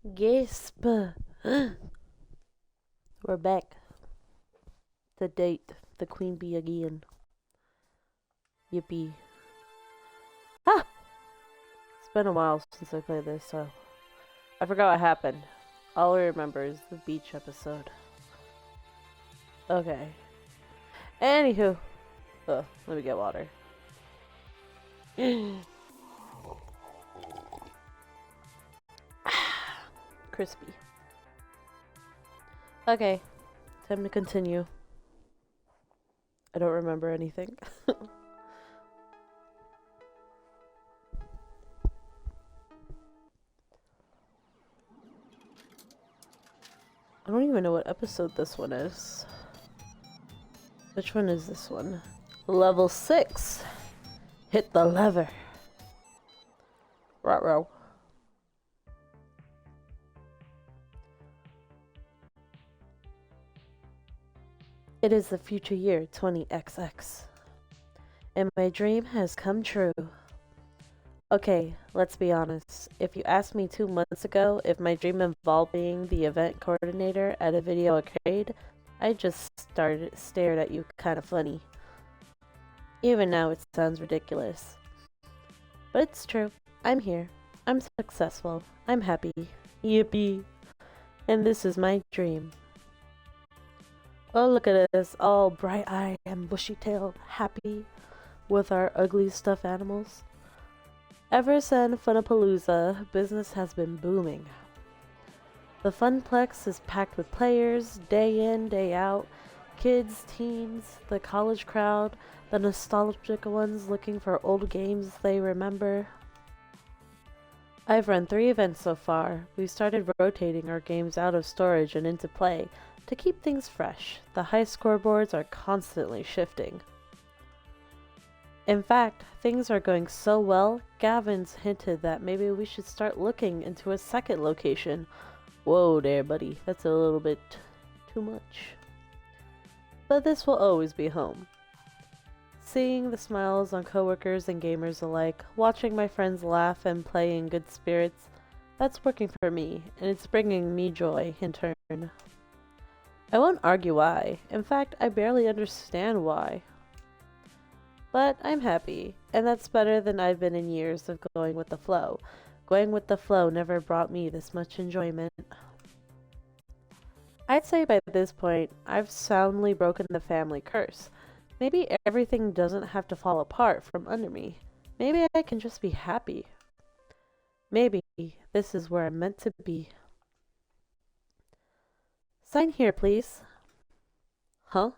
Gasp. We're back. The date. The queen bee again. Yippee. Ah! It's been a while since I played this, so I forgot what happened. All I remember is the beach episode. Okay. Anywho. Let me get water. Crispy. Okay. Time to continue. I don't remember anything. I don't even know what episode this one is. Which one is this one? Level 6. Hit the lever. Ruh-roh. It is the future year 20XX. And my dream has come true. Okay, let's be honest. If you asked me 2 months ago if my dream involved being the event coordinator at a video arcade, I just stared at you kinda funny. Even now it sounds ridiculous. But it's true. I'm here. I'm successful. I'm happy. Yippee. And this is my dream. Oh, look at us, all bright-eyed and bushy-tailed, happy with our ugly stuffed animals. Ever since Funapalooza, business has been booming. The Funplex is packed with players, day in, day out, kids, teens, the college crowd, the nostalgic ones looking for old games they remember. I've run 3 events so far. We've started rotating our games out of storage and into play to keep things fresh. The high scoreboards are constantly shifting. In fact, things are going so well, Gavin's hinted that maybe we should start looking into a second location. Whoa there, buddy. That's a little bit too much. But this will always be home. Seeing the smiles on coworkers and gamers alike, watching my friends laugh and play in good spirits, that's working for me, and it's bringing me joy in turn. I won't argue why. In fact, I barely understand why. But I'm happy, and that's better than I've been in years of going with the flow. Going with the flow never brought me this much enjoyment. I'd say by this point, I've soundly broken the family curse. Maybe everything doesn't have to fall apart from under me. Maybe I can just be happy. Maybe this is where I'm meant to be. Sign here, please. Huh?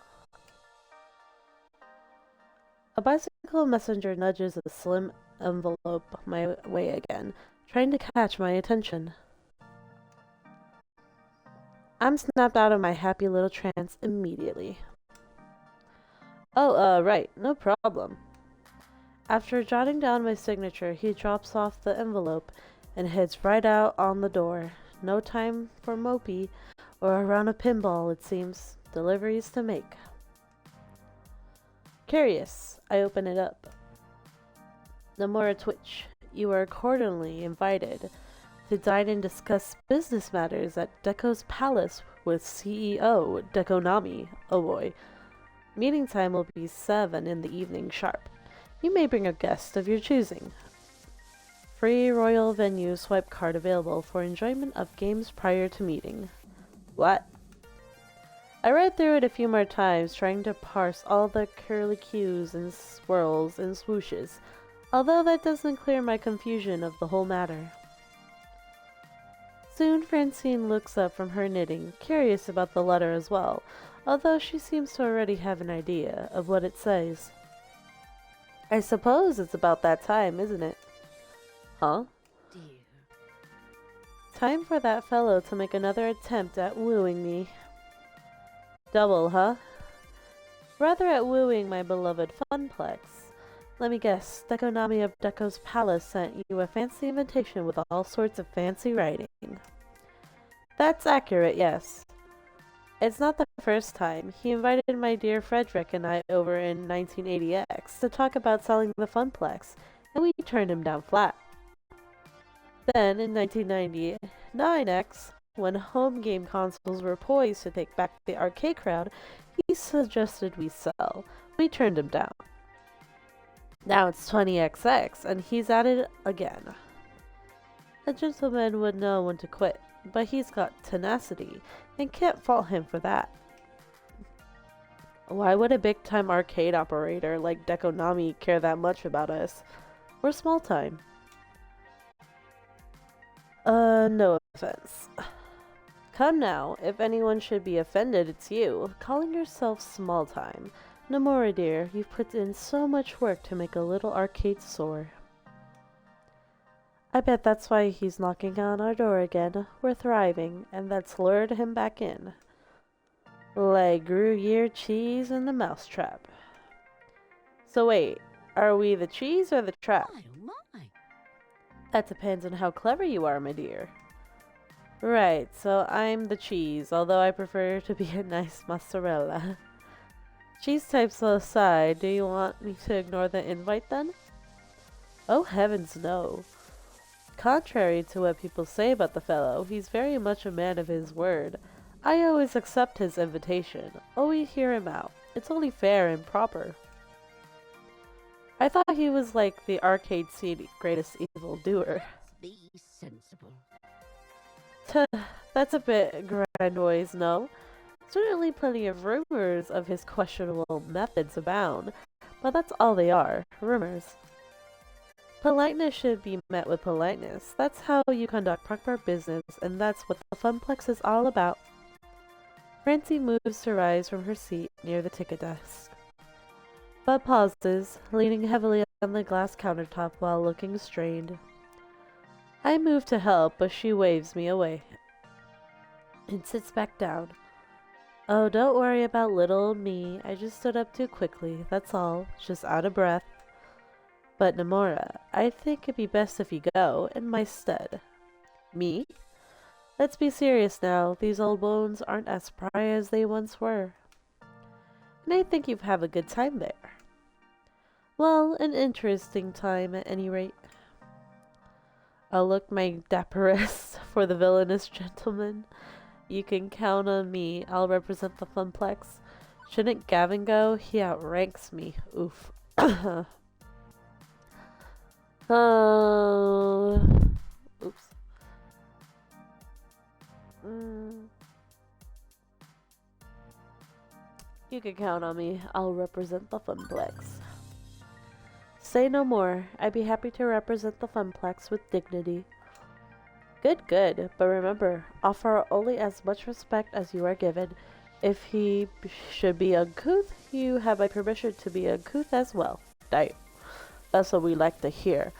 A bicycle messenger nudges a slim envelope my way again, trying to catch my attention. I'm snapped out of my happy little trance immediately. Oh, right, no problem. After jotting down my signature, he drops off the envelope and heads right out on the door. No time for mopey or a round of pinball, it seems. Deliveries to make. Curious, I open it up. Nomura Twitch, you are accordingly invited to dine and discuss business matters at Deko's Palace with CEO Dekonami. Oh boy. Meeting time will be 7 in the evening sharp. You may bring a guest of your choosing. Free Royal Venue swipe card available for enjoyment of games prior to meeting. What? I read through it a few more times, trying to parse all the curlicues and swirls and swooshes, although that doesn't clear my confusion of the whole matter. Soon Francine looks up from her knitting, curious about the letter as well, although she seems to already have an idea of what it says. I suppose it's about that time, isn't it? Huh? Dear. Time for that fellow to make another attempt at wooing me. Double, huh? Rather at wooing my beloved Funplex. Let me guess, Dekonami of Deko's Palace sent you a fancy invitation with all sorts of fancy writing. That's accurate, yes. It's not the first time. He invited my dear Frederick and I over in 1980X to talk about selling the Funplex, and we turned him down flat. Then, in 1990, 9X, when home game consoles were poised to take back the arcade crowd, he suggested we sell. We turned him down. Now it's 20XX, and he's at it again. A gentleman would know when to quit, but he's got tenacity, and can't fault him for that. Why would a big-time arcade operator like Dekonami care that much about us? We're small-time. No offense. Come now, if anyone should be offended, it's you, calling yourself small-time. Nomura dear, you've put in so much work to make a little arcade soar. I bet that's why he's knocking on our door again. We're thriving, and that's lured him back in. Like Gruyere cheese in the mousetrap. So wait, are we the cheese or the trap? My, oh my. That depends on how clever you are, my dear. Right, so I'm the cheese, although I prefer to be a nice mozzarella. Cheese types aside, do you want me to ignore the invite then? Oh heavens no. Contrary to what people say about the fellow, he's very much a man of his word. I always accept his invitation, always hear him out. It's only fair and proper. I thought he was like the arcade scene greatest evil doer. Be sensible. That's a bit grandiose, no? Certainly plenty of rumors of his questionable methods abound, but that's all they are, rumors. Politeness should be met with politeness. That's how you conduct proper business, and that's what the Funplex is all about. Francie moves to rise from her seat near the ticket desk, but pauses, leaning heavily on the glass countertop while looking strained. I move to help, but she waves me away and sits back down. Oh, don't worry about little old me. I just stood up too quickly, that's all. Just out of breath. But Nomura, I think it'd be best if you go, in my stead. Me? Let's be serious now. These old bones aren't as spry as they once were. And I think you've had a good time there. Well, an interesting time at any rate. I'll look my dapperest for the villainous gentleman. You can count on me. I'll represent the Funplex. Shouldn't Gavin go? He outranks me. Oof. Oh. Oops. You can count on me. I'll represent the Funplex. Say no more. I'd be happy to represent the Funplex with dignity. Good, good. But remember, offer only as much respect as you are given. If he should be uncouth, you have my permission to be uncouth as well. Right. That's what we like to hear.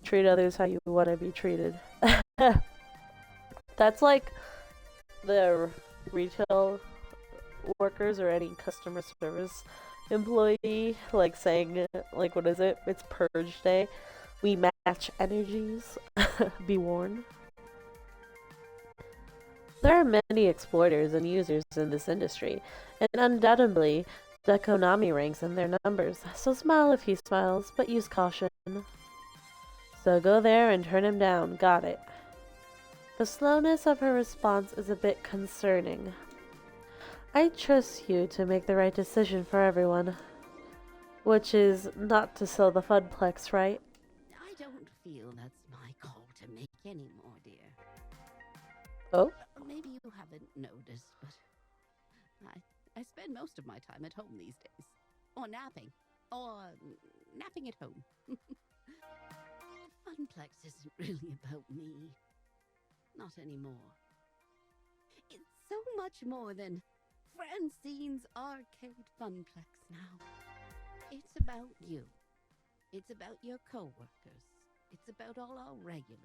Treat others how you want to be treated. That's like the retail workers or any customer service employee, like saying, like, what is it? It's purge day. We match energies. Be warned. There are many exploiters and users in this industry, and undoubtedly, Dekonami ranks in their numbers, so smile if he smiles, but use caution. So go there and turn him down, got it. The slowness of her response is a bit concerning. I trust you to make the right decision for everyone. Which is not to sell the Funplex, right? I don't feel that's my call to make anymore, dear. Oh? Maybe you haven't noticed, but I spend most of my time at home these days. Or napping. Or napping at home. Funplex isn't really about me. Not anymore. It's so much more than Francine's Arcade Funplex now. It's about you. It's about your co-workers. It's about all our regulars.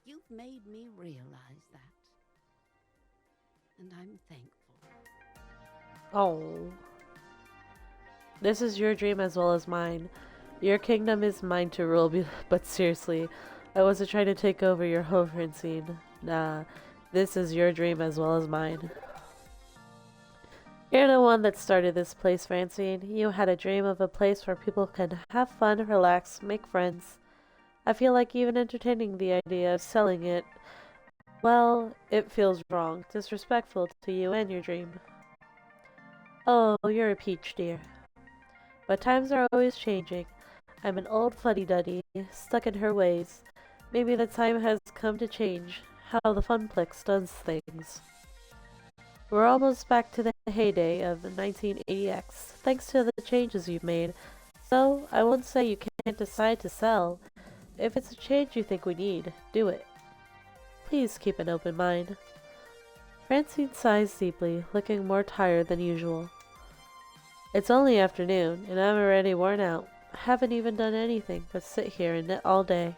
You've made me realize that. And I'm thankful. Oh. This is your dream as well as mine. Your kingdom is mine to rule, but seriously, I wasn't trying to take over your home, Francine. Nah, this is your dream as well as mine. You're the one that started this place, Francine. You had a dream of a place where people can have fun, relax, make friends. I feel like even entertaining the idea of selling it Well, it feels wrong, disrespectful to you and your dream. Oh, you're a peach, dear. But times are always changing. I'm an old fuddy-duddy, stuck in her ways. Maybe the time has come to change how the Funplex does things. We're almost back to the heyday of the 1980X, thanks to the changes you've made. So, I won't say you can't decide to sell. If it's a change you think we need, do it. Please keep an open mind. Francine sighs deeply, looking more tired than usual. It's only afternoon, and I'm already worn out. I haven't even done anything but sit here and knit all day.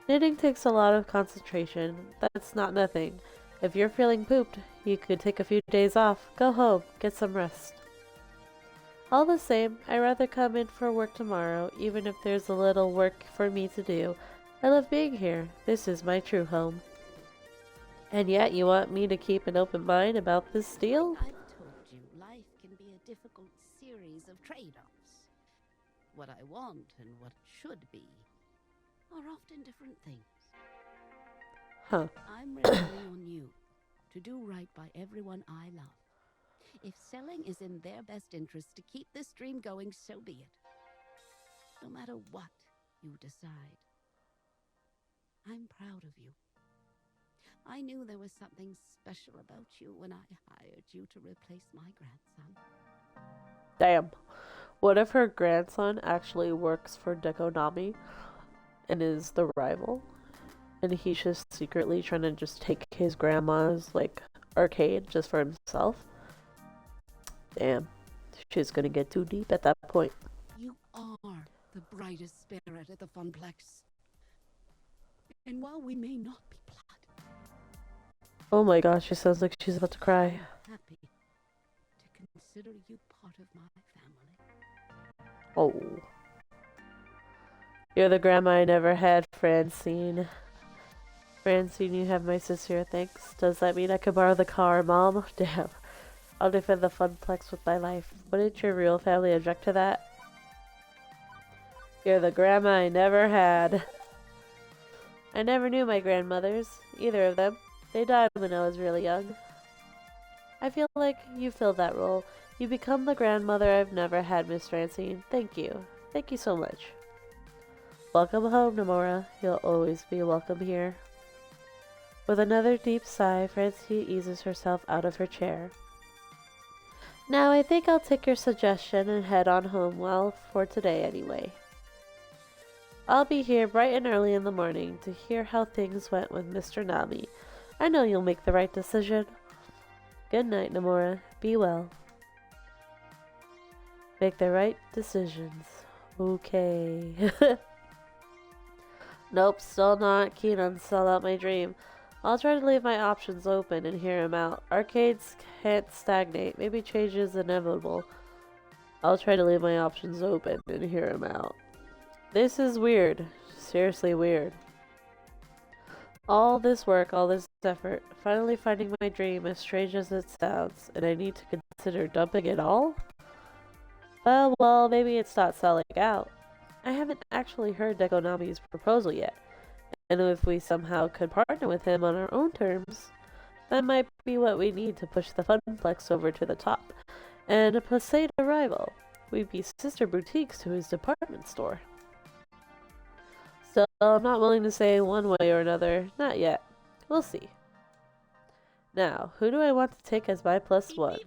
Knitting takes a lot of concentration. That's not nothing. If you're feeling pooped, you could take a few days off, go home, get some rest. All the same, I'd rather come in for work tomorrow, even if there's a little work for me to do. I love being here. This is my true home. And yet you want me to keep an open mind about this deal? I've told you, life can be a difficult series of trade-offs. What I want and what should be are often different things. Huh. I'm relying on you to do right by everyone I love. If selling is in their best interest to keep this dream going, so be it. No matter what you decide. I'm proud of you. I knew there was something special about you when I hired you to replace my grandson. Damn. What if her grandson actually works for Dekonami and is the rival? And he's just secretly trying to just take his grandma's, like, arcade just for himself? Damn. She's gonna get too deep at that point. You are the brightest spirit at the Funplex. And while we may not be blood, Oh my gosh, she sounds like she's about to cry. I'm happy to consider you part of my family. Oh. You're the grandma I never had, Francine. Francine, you have my sincere thanks. Does that mean I could borrow the car, Mom? Damn. I'll defend the Funplex with my life. Wouldn't your real family object to that? You're the grandma I never had. I never knew my grandmothers, either of them. They died when I was really young. I feel like you filled that role. You become the grandmother I've never had, Miss Francine. Thank you. Thank you so much. Welcome home, Nomura. You'll always be welcome here. With another deep sigh, Francine eases herself out of her chair. Now I think I'll take your suggestion and head on home, well, for today anyway. I'll be here bright and early in the morning to hear how things went with Mr. Nami. I know you'll make the right decision. Good night, Nomura. Be well. Make the right decisions. Okay. Nope, still not keen on sell out my dream. I'll try to leave my options open and hear him out. Arcades can't stagnate. Maybe change is inevitable. I'll try to leave my options open and hear him out. This is weird. Seriously weird. All this work, all this effort, finally finding my dream, as strange as it sounds, and I need to consider dumping it all? Well, maybe it's not selling out. I haven't actually heard Dekonami's proposal yet, and if we somehow could partner with him on our own terms, that might be what we need to push the Funplex over to the top, and a Posada rival. We'd be sister boutiques to his department store. Still, I'm not willing to say one way or another. Not yet. We'll see. Now, who do I want to take as my plus one?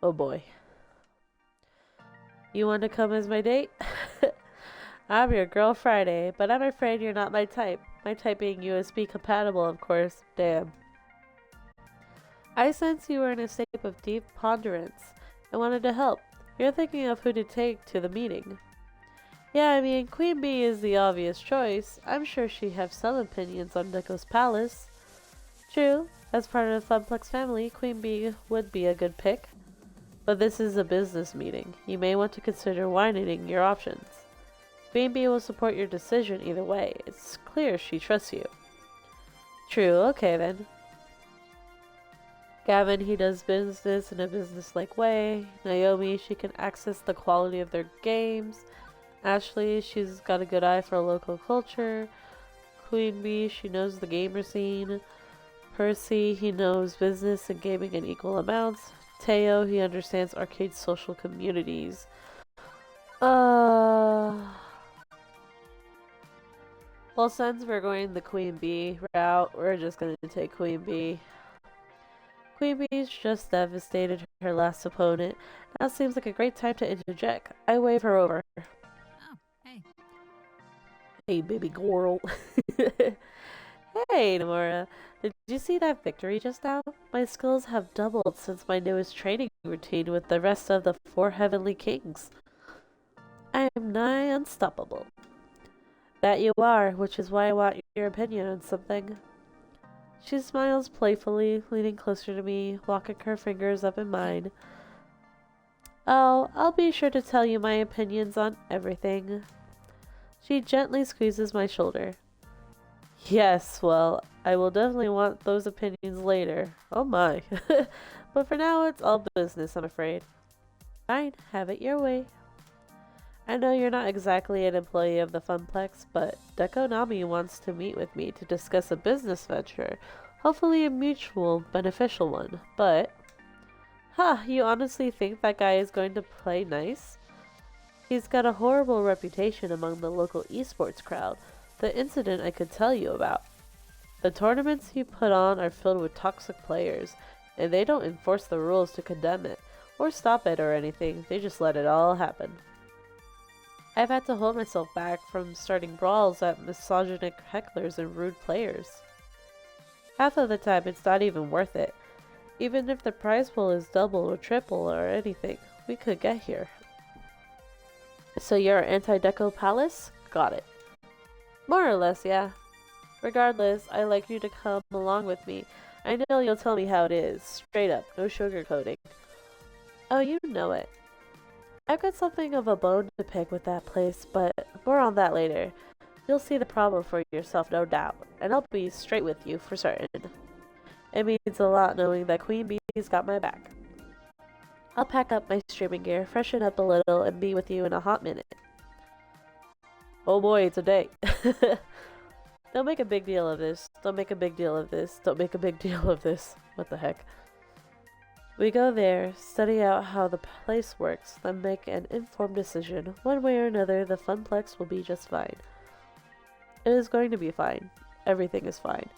Oh boy. You want to come as my date? I'm your girl Friday, but I'm afraid you're not my type. My type being USB compatible, of course. Damn. I sense you were in a state of deep ponderance. I wanted to help. You're thinking of who to take to the meeting. Yeah, I mean, Queen Bee is the obvious choice. I'm sure she has some opinions on Deko's palace. True, as part of the Funplex family, Queen Bee would be a good pick. But this is a business meeting. You may want to consider widening your options. Queen Bee will support your decision either way. It's clear she trusts you. True, okay then. Gavin, he does business in a business-like way. Naomi, she can access the quality of their games. Ashley, she's got a good eye for local culture. Queen Bee, she knows the gamer scene. Percy, he knows business and gaming in equal amounts. Teo, he understands arcade social communities. Well, since we're going the Queen Bee route, we're just gonna take Queen Bee. Queen Bee's just devastated her last opponent. Now seems like a great time to interject. I wave her over. Oh, hey. Hey, baby girl. Hey, Nomura. Did you see that victory just now? My skills have doubled since my newest training routine with the rest of the 4 Heavenly Kings. I am nigh unstoppable. That you are, which is why I want your opinion on something. She smiles playfully, leaning closer to me, walking her fingers up in mine. Oh, I'll be sure to tell you my opinions on everything. She gently squeezes my shoulder. Yes, well, I will definitely want those opinions later. Oh my. But for now, it's all business, I'm afraid. Fine, have it your way. I know you're not exactly an employee of the Funplex, but Dekonami wants to meet with me to discuss a business venture. Hopefully a mutual, beneficial one. But, you honestly think that guy is going to play nice? He's got a horrible reputation among the local esports crowd. The incident I could tell you about. The tournaments he put on are filled with toxic players, and they don't enforce the rules to condemn it, or stop it or anything, they just let it all happen. I've had to hold myself back from starting brawls at misogynic hecklers and rude players. Half of the time it's not even worth it. Even if the prize pool is double or triple or anything, we could get here. So you're anti-Deco Palace? Got it. More or less, yeah. Regardless, I'd like you to come along with me. I know you'll tell me how it is. Straight up, no sugarcoating. Oh, you know it. I've got something of a bone to pick with that place, but more on that later. You'll see the problem for yourself, no doubt, and I'll be straight with you for certain. It means a lot knowing that Queen Bee's got my back. I'll pack up my streaming gear, freshen up a little, and be with you in a hot minute. Oh boy, it's a date. Don't make a big deal of this. Don't make a big deal of this. Don't make a big deal of this. What the heck? We go there, study out how the place works, then make an informed decision. One way or another, the Funplex will be just fine. It is going to be fine. Everything is fine.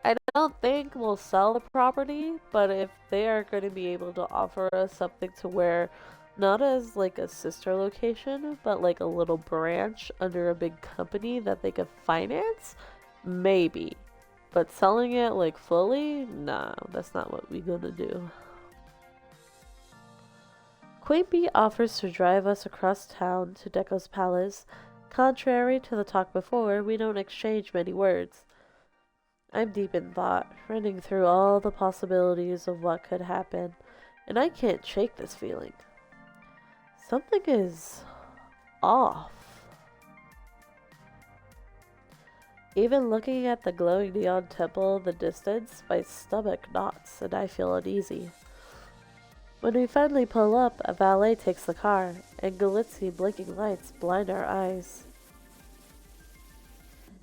I don't think we'll sell the property, but if they are going to be able to offer us something to where not as like a sister location, but like a little branch under a big company that they could finance, maybe. But selling it like fully, no, that's not what we're gonna do. Queen Bee offers to drive us across town to Deco's palace. Contrary to the talk before, we don't exchange many words. I'm deep in thought, running through all the possibilities of what could happen, and I can't shake this feeling. Something is off. Even looking at the glowing neon temple in the distance, my stomach knots and I feel uneasy. When we finally pull up, a valet takes the car, and glitzy blinking lights blind our eyes.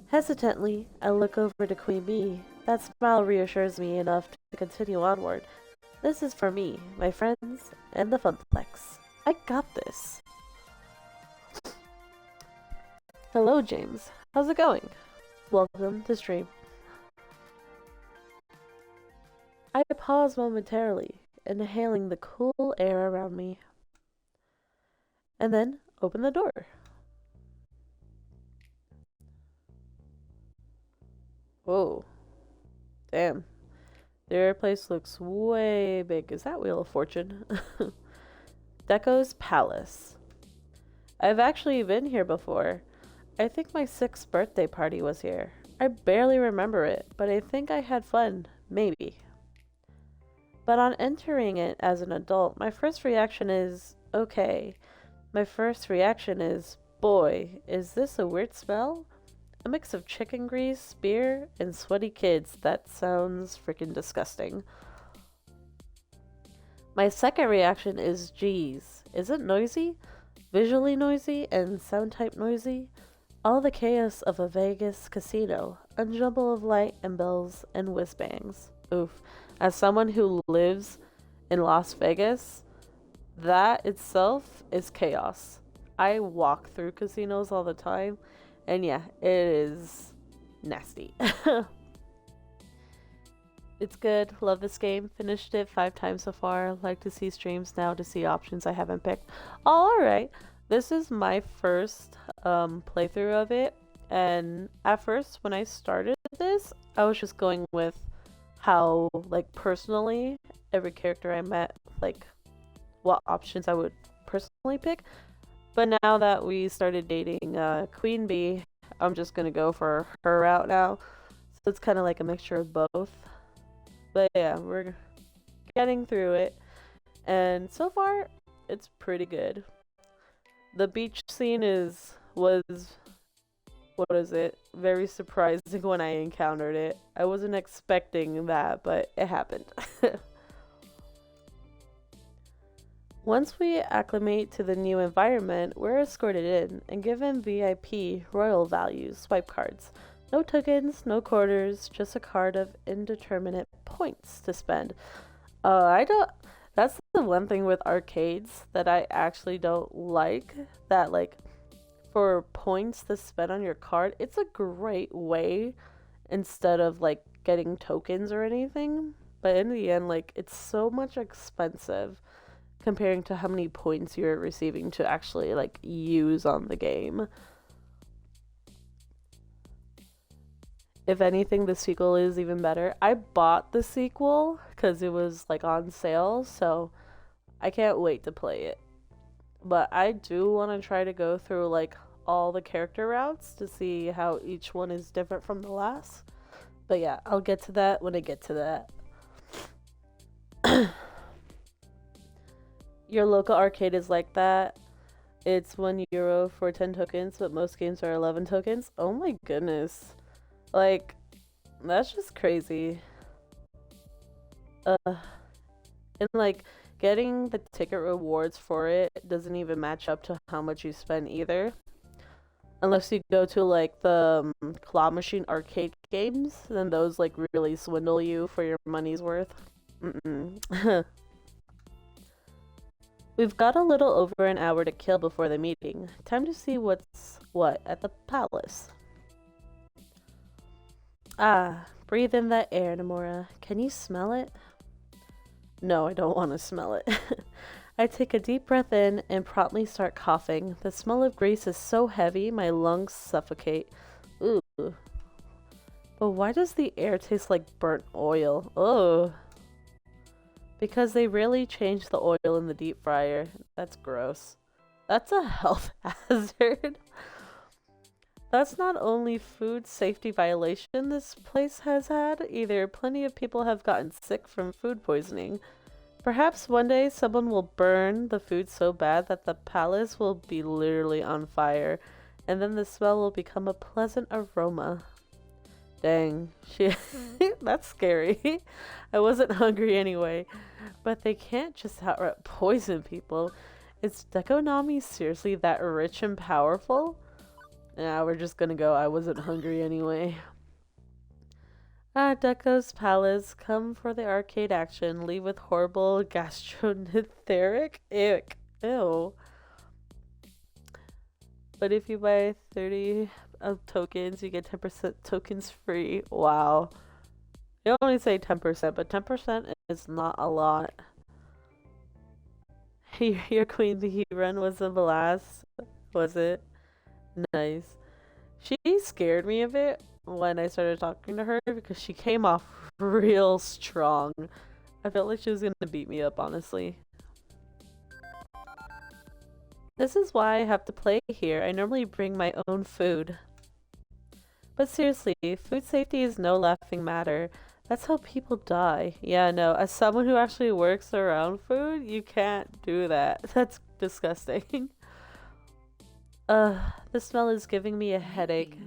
Hesitantly, I look over to Queen Bee. That smile reassures me enough to continue onward. This is for me, my friends, and the Funplex. I got this. Hello, James. How's it going? Welcome to stream. I pause momentarily, inhaling the cool air around me, and then open the door. Whoa. Damn. Their place looks way big. Is that Wheel of Fortune? Deco's Palace. I've actually been here before. I think my 6th birthday party was here. I barely remember it, but I think I had fun. Maybe. But on entering it as an adult, my first reaction is, okay. My first reaction is, boy, is this a weird smell? A mix of chicken grease, beer, and sweaty kids. That sounds freaking disgusting. My second reaction is, geez, is it noisy? Visually noisy and sound type noisy? All the chaos of a Vegas casino, a jumble of light and bells and whiz bangs. Oof. As someone who lives in Las Vegas, that itself is chaos. I walk through casinos all the time, and yeah, it is nasty. It's good. Love this game. Finished it 5 times so far. Like to see streams now to see options I haven't picked. Alright. This is my first playthrough of it. And at first, when I started this, I was just going with how, like, personally, every character I met, like, what options I would personally pick. But now that we started dating Queen Bee, I'm just gonna go for her route now. So it's kind of like a mixture of both. But yeah, we're getting through it. And so far, it's pretty good. The beach scene was, what is it? Very surprising when I encountered it. I wasn't expecting that, but it happened. Once we acclimate to the new environment, we're escorted in and given VIP royal value swipe cards. No tokens, no quarters, just a card of indeterminate points to spend. I don't. That's the one thing with arcades that I actually don't like. That, like, for points to spend on your card, it's a great way instead of, like, getting tokens or anything. But in the end, like, it's so much expensive comparing to how many points you're receiving to actually, like, use on the game. If anything, the sequel is even better. I bought the sequel because it was, like, on sale, so I can't wait to play it. But I do want to try to go through, like, all the character routes to see how each one is different from the last. But yeah, I'll get to that when I get to that. Your local arcade is like that. It's €1 for 10 tokens, but most games are 11 tokens. Oh my goodness. Like, that's just crazy. And like, getting the ticket rewards for it doesn't even match up to how much you spend either. Unless you go to, like, the claw machine arcade games, then those, like, really swindle you for your money's worth. We've got a little over an hour to kill before the meeting. Time to see what's what at the palace. Ah, breathe in that air, Nomura. Can you smell it? No, I don't want to smell it. I take a deep breath in and promptly start coughing. The smell of grease is so heavy, my lungs suffocate. Ooh. But why does the air taste like burnt oil? Oh. Because they really changed the oil in the deep fryer. That's gross. That's a health hazard. That's not only food safety violation this place has had, either plenty of people have gotten sick from food poisoning. Perhaps one day someone will burn the food so bad that the palace will be literally on fire, and then the smell will become a pleasant aroma. Dang, that's scary. I wasn't hungry anyway. But they can't just outright poison people. Is Dekonami seriously that rich and powerful? Nah, we're just gonna go, I wasn't hungry anyway. Deko's palace. Come for the arcade action. Leave with horrible gastroenteric ick. Ew. But if you buy 30 of tokens, you get 10% tokens free. Wow. They only say 10%, but 10% is not a lot. Your Queen Bee run was a blast, was it? Nice. She scared me a bit when I started talking to her because she came off real strong. I felt like she was gonna beat me up, honestly. This is why I have to play here. I normally bring my own food. But seriously, food safety is no laughing matter. That's how people die. Yeah, no, as someone who actually works around food, you can't do that. That's disgusting. The smell is giving me a headache.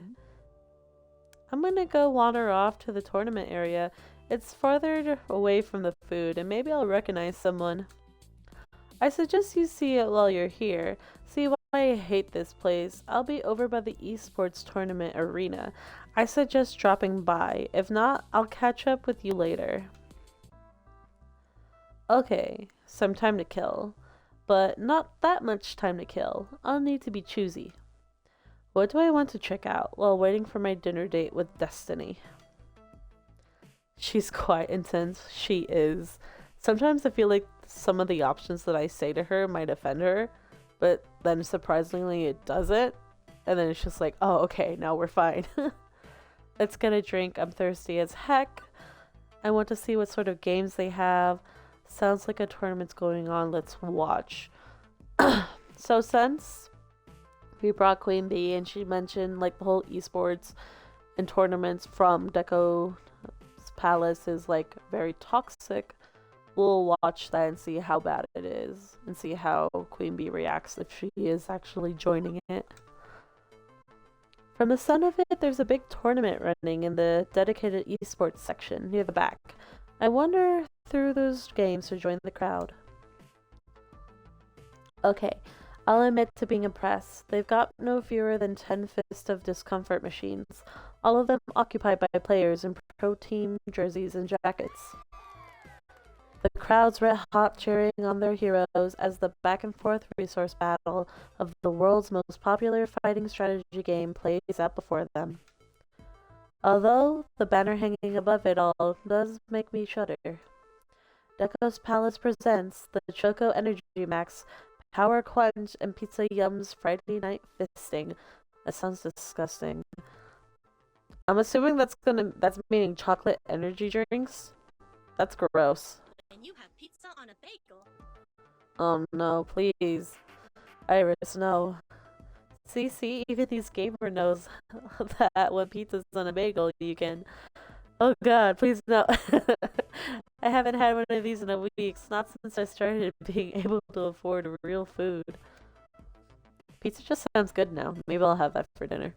I'm gonna go wander off to the tournament area. It's farther away from the food, and maybe I'll recognize someone. I suggest you see it while you're here. See I hate this place. I'll be over by the esports tournament arena. I suggest dropping by. If not, I'll catch up with you later. Okay, some time to kill. But not that much time to kill. I'll need to be choosy. What do I want to check out while waiting for my dinner date with Destiny? She's quite intense. She is. Sometimes I feel like some of the options that I say to her might offend her, but then surprisingly it doesn't. And then it's just like, oh, okay, now we're fine. Let's get a drink. I'm thirsty as heck. I want to see what sort of games they have. Sounds like a tournament's going on. Let's watch. So since we brought Queen Bee and she mentioned like the whole esports and tournaments from Deco's Palace is like very toxic, we'll watch that and see how bad it is and see how Queen Bee reacts if she is actually joining it. From the sound of it, there's a big tournament running in the dedicated esports section near the back. I wander through those games to join the crowd. Okay, I'll admit to being impressed. They've got no fewer than 10 Fist of Discomfort machines, all of them occupied by players in pro team jerseys and jackets. The crowd's red hot cheering on their heroes as the back and forth resource battle of the world's most popular fighting strategy game plays out before them. Although the banner hanging above it all does make me shudder. Deco's Palace presents the Choco Energy Max Power Quench and Pizza Yum's Friday Night Fisting. That sounds disgusting. I'm assuming that's meaning chocolate energy drinks. That's gross. And you have pizza on a bagel. Oh no, please. Iris, no. See, even these gamer knows that when pizza's on a bagel, you can... Oh god, please no. I haven't had one of these in a week, not since I started being able to afford real food. Pizza just sounds good now. Maybe I'll have that for dinner.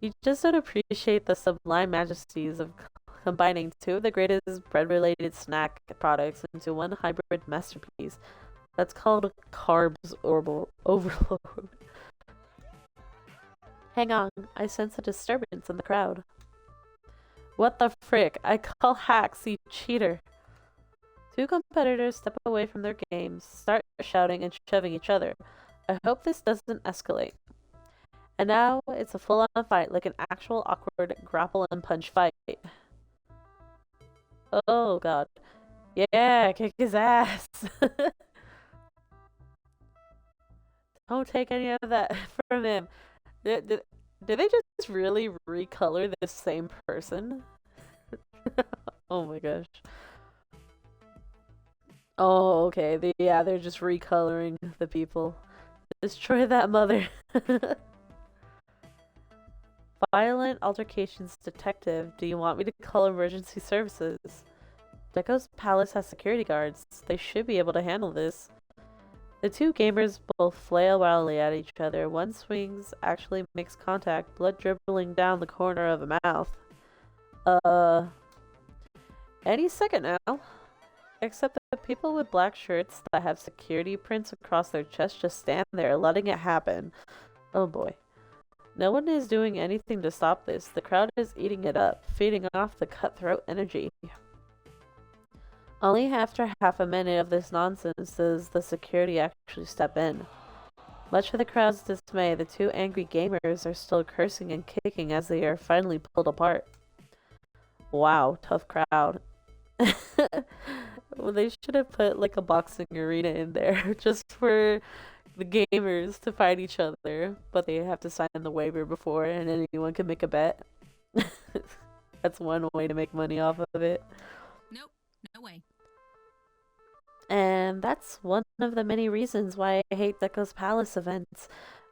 You just don't appreciate the sublime majesties of combining two of the greatest bread-related snack products into one hybrid masterpiece. That's called carbs overload. Hang on, I sense a disturbance in the crowd. What the frick? I call hacks, you cheater. Two competitors step away from their games, start shouting and shoving each other. I hope this doesn't escalate. And now it's a full-on fight, like an actual awkward grapple and punch fight. Oh god. Yeah, kick his ass. Don't take any of that from him. Did they just really recolor the same person? Oh my gosh. Oh, okay. They're just recoloring the people. Destroy that mother. Violent altercations detective. Do you want me to call emergency services? Deco's Palace has security guards. They should be able to handle this. The two gamers both flail wildly at each other. One swings, actually makes contact, blood dribbling down the corner of the mouth. Any second now. Except the people with black shirts that have security prints across their chests just stand there, letting it happen. Oh boy. No one is doing anything to stop this. The crowd is eating it up, feeding off the cutthroat energy. Only after half a minute of this nonsense does the security actually step in. Much to the crowd's dismay, the two angry gamers are still cursing and kicking as they are finally pulled apart. Wow, tough crowd. Well, they should have put like a boxing arena in there just for the gamers to fight each other, but they have to sign the waiver before and anyone can make a bet. That's one way to make money off of it. Nope, no way. And that's one of the many reasons why I hate Deco's Palace events.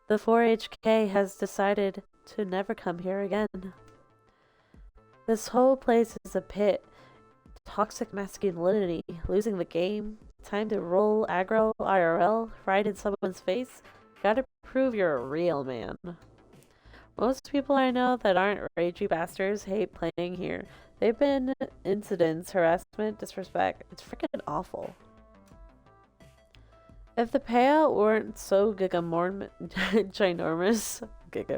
The 4HK has decided to never come here again. This whole place is a pit. Toxic masculinity, losing the game, time to roll aggro IRL right in someone's face. Gotta prove you're a real man. Most people I know that aren't ragey bastards hate playing here. They've been incidents, harassment, disrespect. It's freaking awful. If the payout weren't so ginormous,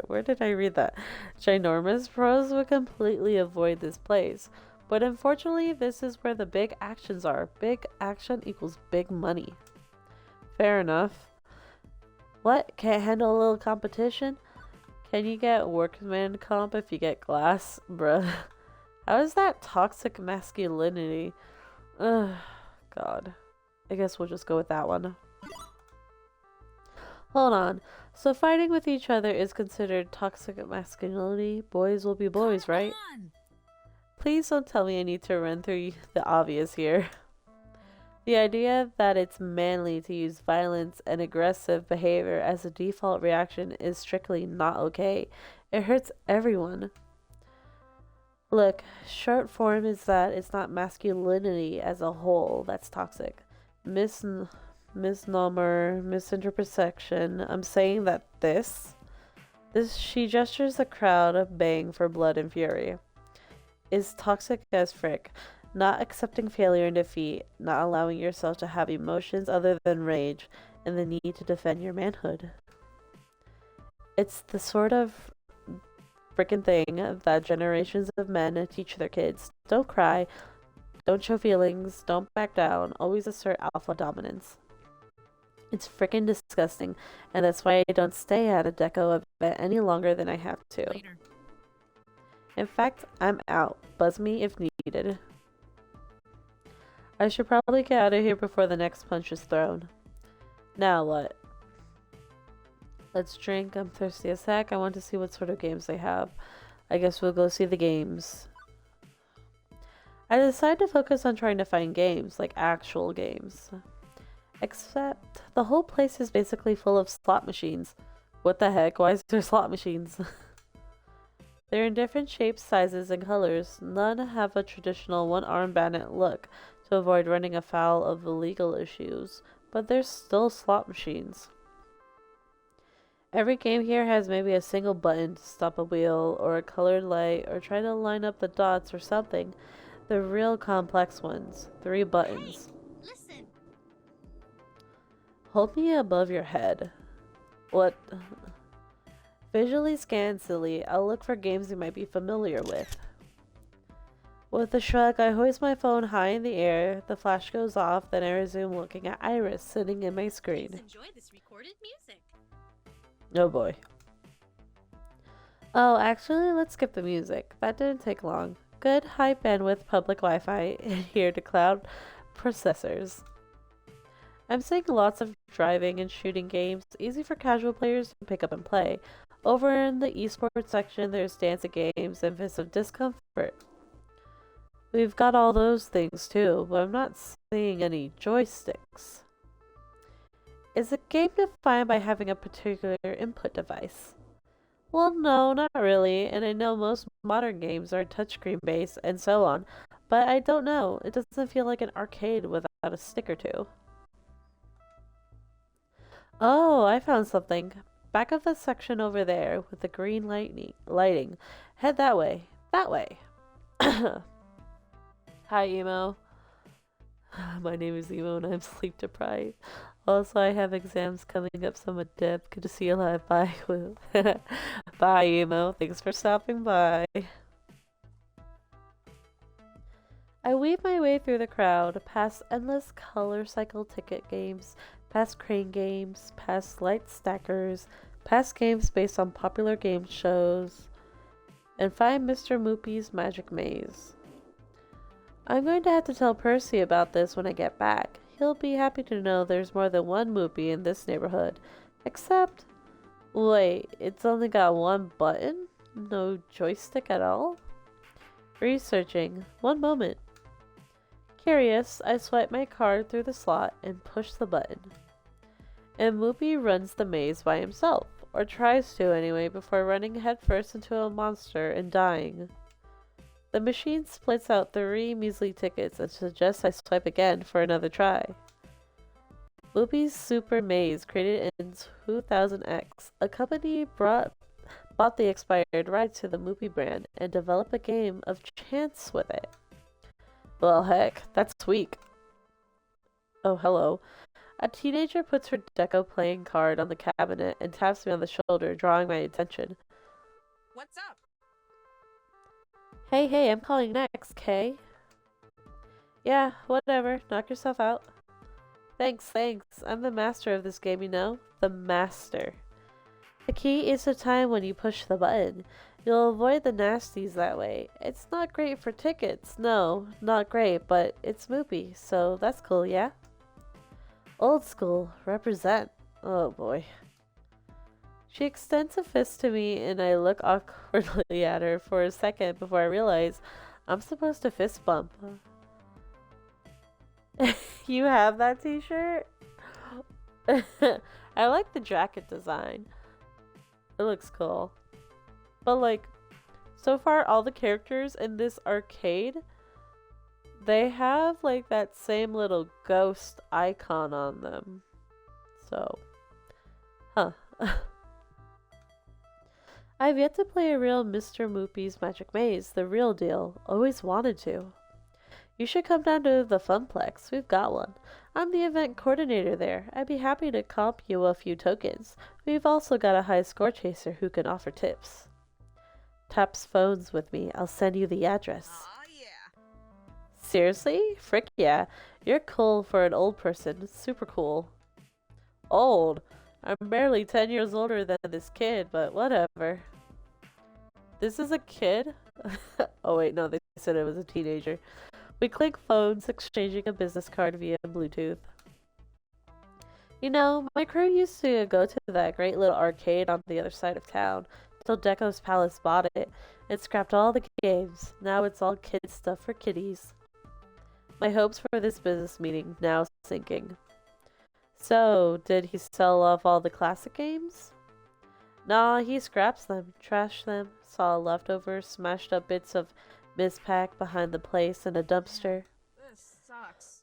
where did I read that? Ginormous, pros would completely avoid this place. But unfortunately, this is where the big actions are. Big action equals big money. Fair enough. What? Can't handle a little competition? Can you get workman comp if you get glass? Bruh. How is that toxic masculinity? Ugh, God. I guess we'll just go with that one. Hold on. So fighting with each other is considered toxic masculinity? Boys will be boys, right? Please don't tell me I need to run through the obvious here. The idea that it's manly to use violence and aggressive behavior as a default reaction is strictly not okay. It hurts everyone. Look, short form is that it's not masculinity as a whole that's toxic. Misnomer, misinterpretation. I'm saying that this, she gestures the crowd baying for blood and fury, is toxic as frick. Not accepting failure and defeat, not allowing yourself to have emotions other than rage, and the need to defend your manhood. It's the sort of frickin' thing that generations of men teach their kids. Don't cry, don't show feelings, don't back down, always assert alpha dominance. It's frickin' disgusting, and that's why I don't stay at a deco event any longer than I have to. Later. In fact, I'm out. Buzz me if needed. I should probably get out of here before the next punch is thrown. Now what? Let's drink. I'm thirsty as heck. I want to see what sort of games they have. I guess we'll go see the games. I decided to focus on trying to find games, like actual games. Except the whole place is basically full of slot machines. What the heck? Why is there slot machines? They're in different shapes, sizes, and colors. None have a traditional one-arm bandit look to avoid running afoul of the legal issues, but they're still slot machines. Every game here has maybe a single button to stop a wheel, or a colored light, or try to line up the dots or something. The real complex ones. 3 buttons. Hey, listen. Hold me above your head. What? Visually scan, silly. I'll look for games you might be familiar with. With a shrug, I hoist my phone high in the air. The flash goes off, then I resume looking at Iris sitting in my screen. Please enjoy this recorded music. Oh boy. Oh, actually, let's skip the music. That didn't take long. Good high bandwidth public Wi-Fi here to cloud processors. I'm seeing lots of driving and shooting games, easy for casual players to pick up and play. Over in the esports section, there's dancing games and Fist of Discomfort. We've got all those things too, but I'm not seeing any joysticks. Is a game defined by having a particular input device? Well, no, not really, and I know most modern games are touchscreen based and so on, but I don't know. It doesn't feel like an arcade without a stick or two. Oh, I found something. Back of the section over there with the green lighting. Head that way. That way. Hi, Emo. My name is Emo and I'm sleep deprived. Also, I have exams coming up, so I'm a dip. Good to see you live. Bye. Bye, Emo. Thanks for stopping by. I weave my way through the crowd, past endless color cycle ticket games, past crane games, past light stackers, past games based on popular game shows, and find Mr. Moopy's Magic Maze. I'm going to have to tell Percy about this when I get back. He'll be happy to know there's more than one Moopy in this neighborhood. Except, wait, it's only got one button? No joystick at all? Researching. One moment. Curious, I swipe my card through the slot and push the button. And Moopy runs the maze by himself, or tries to anyway, before running headfirst into a monster and dying. The machine splits out 3 measly tickets and suggests I swipe again for another try. Moopy's Super Maze, created in 2000X, a company bought the expired rights to the Moopy brand and developed a game of chance with it. Well, heck, that's weak. Oh, hello. A teenager puts her deco playing card on the cabinet and taps me on the shoulder, drawing my attention. What's up? Hey, I'm calling next, Kay. Yeah, whatever. Knock yourself out. Thanks. I'm the master of this game, you know? The master. The key is the time when you push the button. You'll avoid the nasties that way. It's not great for tickets. No, not great, but it's moopy, so that's cool, yeah? Old school. Represent. Oh boy. She extends a fist to me and I look awkwardly at her for a second before I realize I'm supposed to fist bump. You have that t-shirt? I like the jacket design. It looks cool. But like, so far all the characters in this arcade, they have like that same little ghost icon on them. So, huh. I've yet to play a real Mr. Moopy's Magic Maze, the real deal. Always wanted to. You should come down to the Funplex. We've got one. I'm the event coordinator there. I'd be happy to comp you a few tokens. We've also got a high score chaser who can offer tips. Taps phones with me. I'll send you the address. Aw, yeah. Seriously? Frick yeah. You're cool for an old person. Super cool. Old? I'm barely 10 years older than this kid, but whatever. This is a kid? Oh wait, no, they said it was a teenager. We click phones, exchanging a business card via Bluetooth. You know, my crew used to go to that great little arcade on the other side of town, till Deco's Palace bought it and scrapped all the games. Now it's all kid stuff for kiddies. My hopes for this business meeting now sinking. So, did he sell off all the classic games? Nah, he scraps them, trashed them, saw leftovers, smashed up bits of mispack behind the place in a dumpster. This sucks.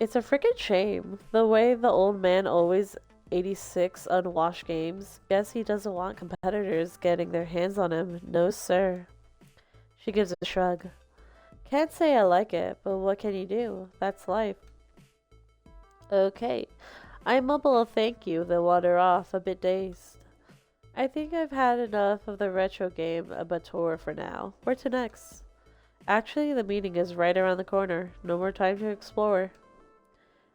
It's a frickin' shame. The way the old man always 86 unwashed games. Guess he doesn't want competitors getting their hands on him. No, sir. She gives a shrug. Can't say I like it, but what can you do? That's life. Okay. I mumble a thank you, then wander off, a bit dazed. I think I've had enough of the retro game abattoir for now. Where to next? Actually, the meeting is right around the corner. No more time to explore.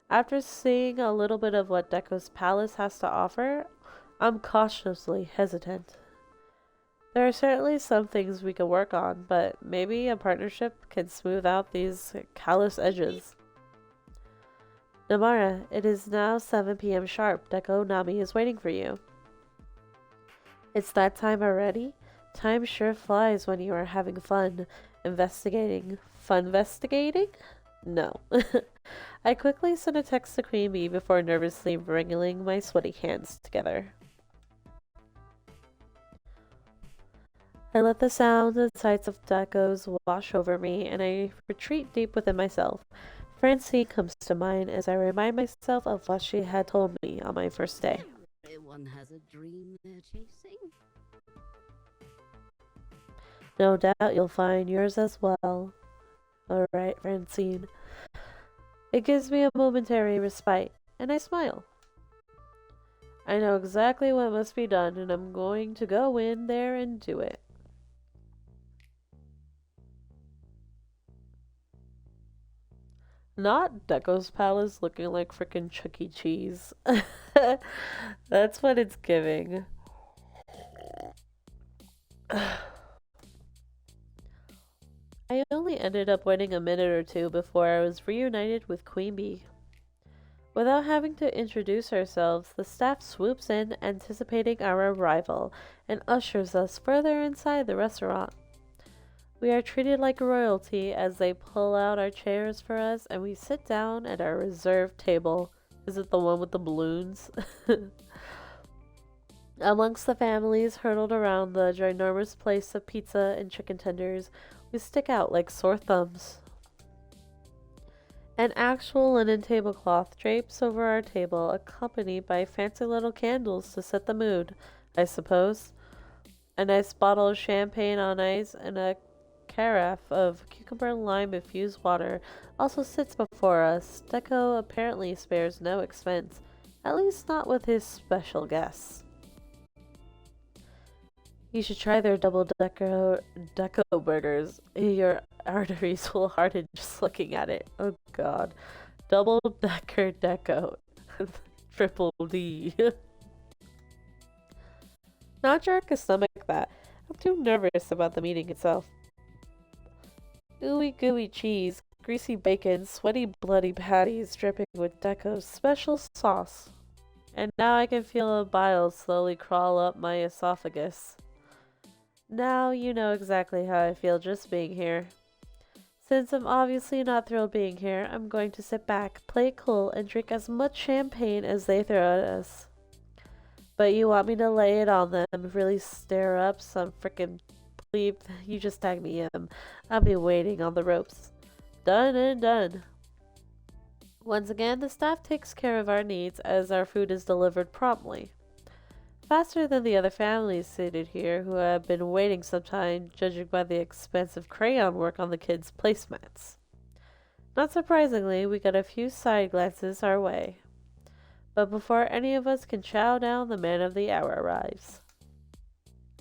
After seeing a little bit of what Deco's Palace has to offer, I'm cautiously hesitant. There are certainly some things we can work on, but maybe a partnership can smooth out these callous edges. Namara, it is now 7 p.m. sharp. Deco Nami is waiting for you. It's that time already? Time sure flies when you are having fun. Investigating. Funvestigating? No. I quickly sent a text to Queen Bee before nervously wrangling my sweaty hands together. I let the sounds and sights of Deco's wash over me, and I retreat deep within myself. Francine comes to mind as I remind myself of what she had told me on my first day. Everyone has a dream they're chasing. No doubt you'll find yours as well. Alright, Francine. It gives me a momentary respite, and I smile. I know exactly what must be done, and I'm going to go in there and do it. Not Deco's Palace looking like frickin' Chuck E. Cheese. That's what it's giving. I only ended up waiting a minute or two before I was reunited with Queen Bee. Without having to introduce ourselves, the staff swoops in, anticipating our arrival, and ushers us further inside the restaurant. We are treated like royalty as they pull out our chairs for us, and we sit down at our reserved table. Is it the one with the balloons? Amongst the families hurtled around the ginormous place of pizza and chicken tenders, we stick out like sore thumbs. An actual linen tablecloth drapes over our table, accompanied by fancy little candles to set the mood, I suppose. A nice bottle of champagne on ice and a carafe of cucumber lime infused water also sits before us. Deco apparently spares no expense, at least not with his special guests. You should try their deco burgers. Your arteries will harden just looking at it. Oh god. Double deco. Triple D. Not jerk a stomach that. I'm too nervous about the meeting itself. Ooey gooey cheese, greasy bacon, sweaty bloody patties dripping with Deco's special sauce. And now I can feel a bile slowly crawl up my esophagus. Now you know exactly how I feel just being here. Since I'm obviously not thrilled being here, I'm going to sit back, play it cool, and drink as much champagne as they throw at us. But you want me to lay it on them, really stir up some frickin' plebe? You just tag me in. I'll be waiting on the ropes. Done and done. Once again, the staff takes care of our needs as our food is delivered promptly. Faster than the other families seated here, who have been waiting some time, judging by the expensive crayon work on the kids' placemats. Not surprisingly, we got a few side glances our way. But before any of us can chow down, the man of the hour arrives.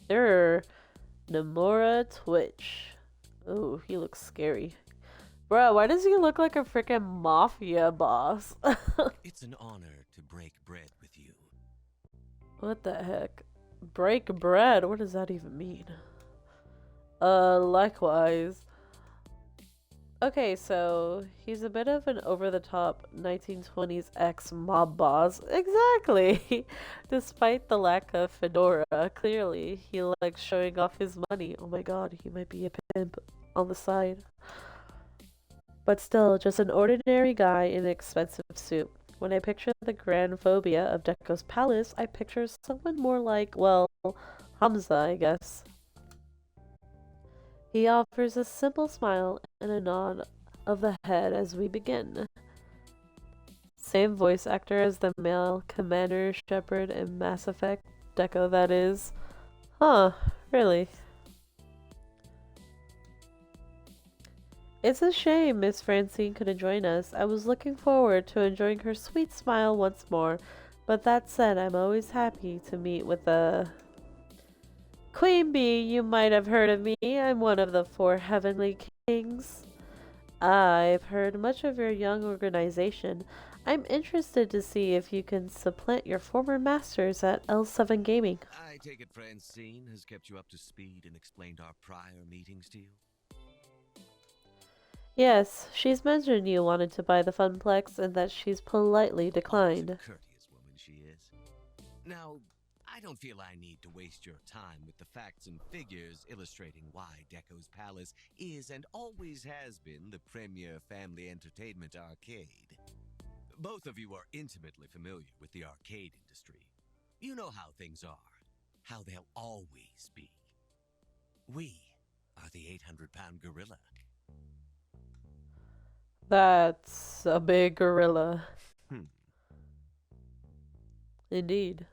Nomura Twitch. Ooh, he looks scary. Bro, why does he look like a freaking mafia boss? It's an honor to break bread with you. What the heck? Break bread? What does that even mean? Likewise. Okay, so he's a bit of an over-the-top 1920s ex-mob boss. Exactly! Despite the lack of fedora, clearly he likes showing off his money. Oh my god, he might be a pimp on the side. But still, just an ordinary guy in an expensive suit. When I picture the grand phobia of Deco's palace, I picture someone more like, well, Hamza, I guess. He offers a simple smile and a nod of the head as we begin. Same voice actor as the male Commander Shepard in Mass Effect, Deco that is. Huh, really? It's a shame Miss Francine couldn't join us. I was looking forward to enjoying her sweet smile once more, but that said, I'm always happy to meet with a... Queen Bee, you might have heard of me. I'm one of the 4 heavenly kings. I've heard much of your young organization. I'm interested to see if you can supplant your former masters at L7 Gaming. I take it Francine has kept you up to speed and explained our prior meetings to you? Yes, she's mentioned you wanted to buy the Funplex and that she's politely Always declined. a courteous woman she is. Now, I don't feel I need to waste your time with the facts and figures illustrating why Deco's Palace is and always has been the premier family entertainment arcade. Both of you are intimately familiar with the arcade industry. You know how things are, how they'll always be. We are the 800-pound gorilla. That's a big gorilla. Hmm. Indeed.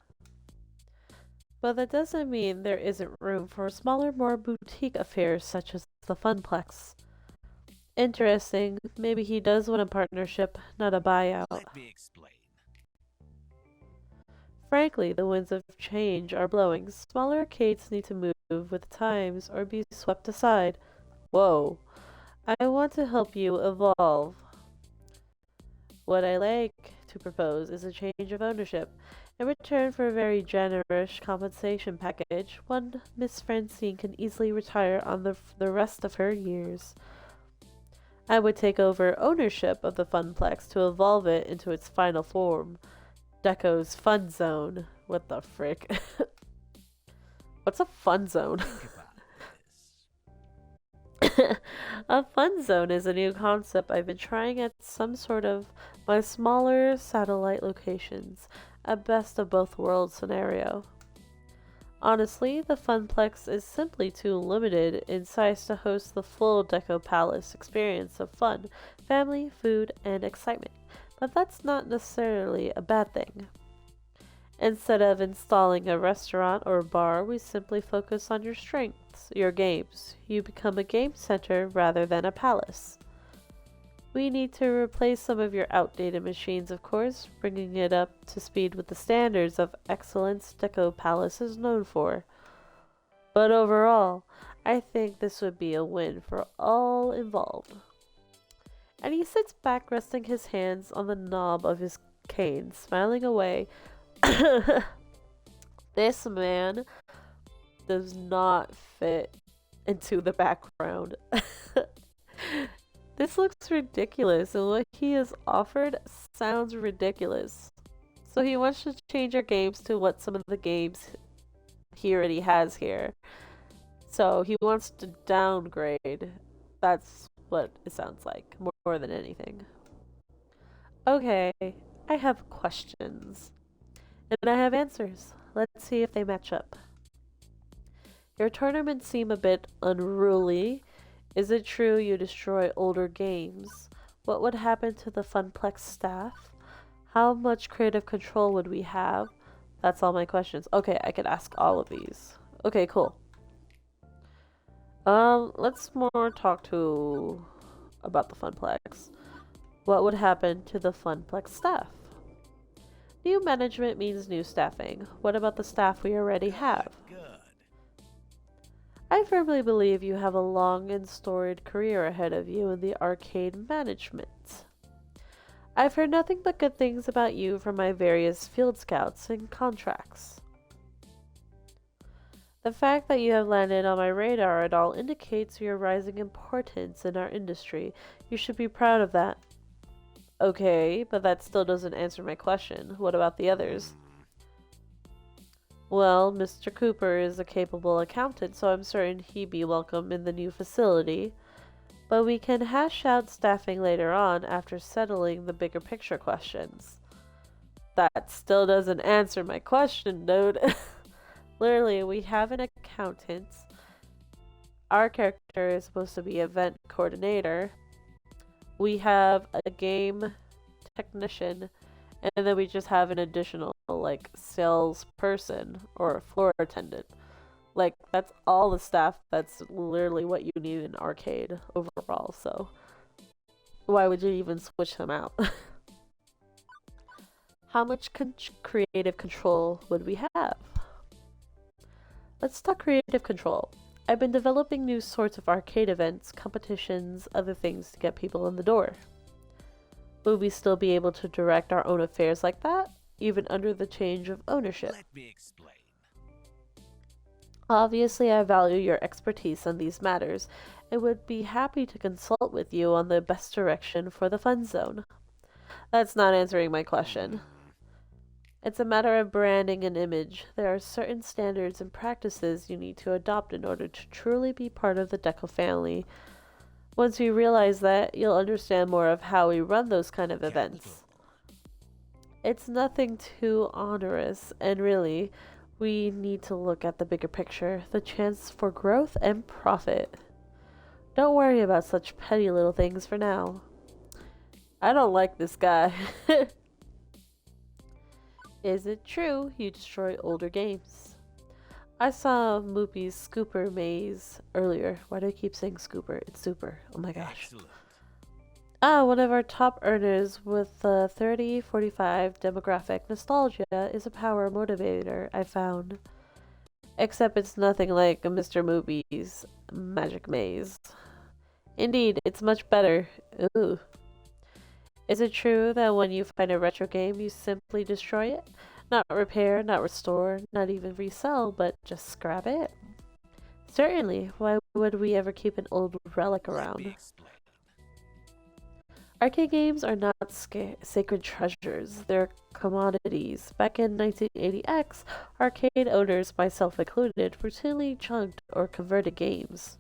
But that doesn't mean there isn't room for smaller, more boutique affairs such as the Funplex. Interesting. Maybe he does want a partnership, not a buyout. Let me explain. Frankly, the winds of change are blowing. Smaller arcades need to move with the times or be swept aside. Whoa. I want to help you evolve. What I like to propose is a change of ownership. In return for a very generous compensation package, one Miss Francine can easily retire on the rest of her years. I would take over ownership of the Funplex to evolve it into its final form. Deco's Fun Zone. What the frick? What's a fun zone? Think about this. A fun zone is a new concept I've been trying at some sort of my smaller satellite locations, a best of both worlds scenario. Honestly, the Funplex is simply too limited in size to host the full Deco Palace experience of fun, family, food, and excitement, but that's not necessarily a bad thing. Instead of installing a restaurant or bar, we simply focus on your strengths. your games. You become a game center rather than a palace. We need to replace some of your outdated machines, of course, bringing it up to speed with the standards of excellence Deco Palace is known for. But overall, I think this would be a win for all involved. And he sits back, resting his hands on the knob of his cane, smiling away. This man does not fit into the background. This looks ridiculous, and what he has offered sounds ridiculous. So he wants to change our games to what some of the games he already has here. So he wants to downgrade. That's what it sounds like, more than anything. Okay, I have questions. And I have answers. Let's see if they match up. Your tournaments seem a bit unruly. Is it true you destroy older games? What would happen to the Funplex staff? How much creative control would we have? That's all my questions. Okay, I could ask all of these. Okay, cool. Let's more talk about the Funplex. What would happen to the Funplex staff? New management means new staffing. What about the staff we already have? Good. I firmly believe you have a long and storied career ahead of you in the arcade management. I've heard nothing but good things about you from my various field scouts and contracts. The fact that you have landed on my radar at all indicates your rising importance in our industry. You should be proud of that. Okay, but that still doesn't answer my question. What about the others? Well, Mr. Cooper is a capable accountant, so I'm certain he'd be welcome in the new facility. But we can hash out staffing later on after settling the bigger picture questions. That still doesn't answer my question, dude. Literally, we have an accountant. Our character is supposed to be event coordinator. We have a game technician. And then we just have an additional, like, salesperson or a floor attendant. Like, that's all the staff. That's literally what you need in an arcade overall. So, why would you even switch them out? How much creative control would we have? Let's talk creative control. I've been developing new sorts of arcade events, competitions, other things to get people in the door. Would we still be able to direct our own affairs like that, even under the change of ownership? Let me explain. Obviously, I value your expertise on these matters and would be happy to consult with you on the best direction for the fun zone. That's not answering my question. It's a matter of branding and image. There are certain standards and practices you need to adopt in order to truly be part of the Deco family. Once you realize that, you'll understand more of how we run those kind of events. It's nothing too onerous, and really, we need to look at the bigger picture, the chance for growth and profit. Don't worry about such petty little things for now. I don't like this guy. Is it true you destroy older games? I saw Moopy's Scooper Maze earlier. Why do I keep saying Scooper? It's Super. Oh my gosh. Excellent. One of our top earners with the 30-45 demographic nostalgia is a power motivator, I found. Except it's nothing like Mr. Moopy's Magic Maze. Indeed, it's much better. Ooh. Is it true that when you find a retro game, you simply destroy it? Not repair, not restore, not even resell, but just scrap it? Certainly. Why would we ever keep an old relic Let me around? explain. Arcade games are not sacred treasures, they're commodities. Back in 1980X, arcade owners, myself included, routinely chunked or converted games.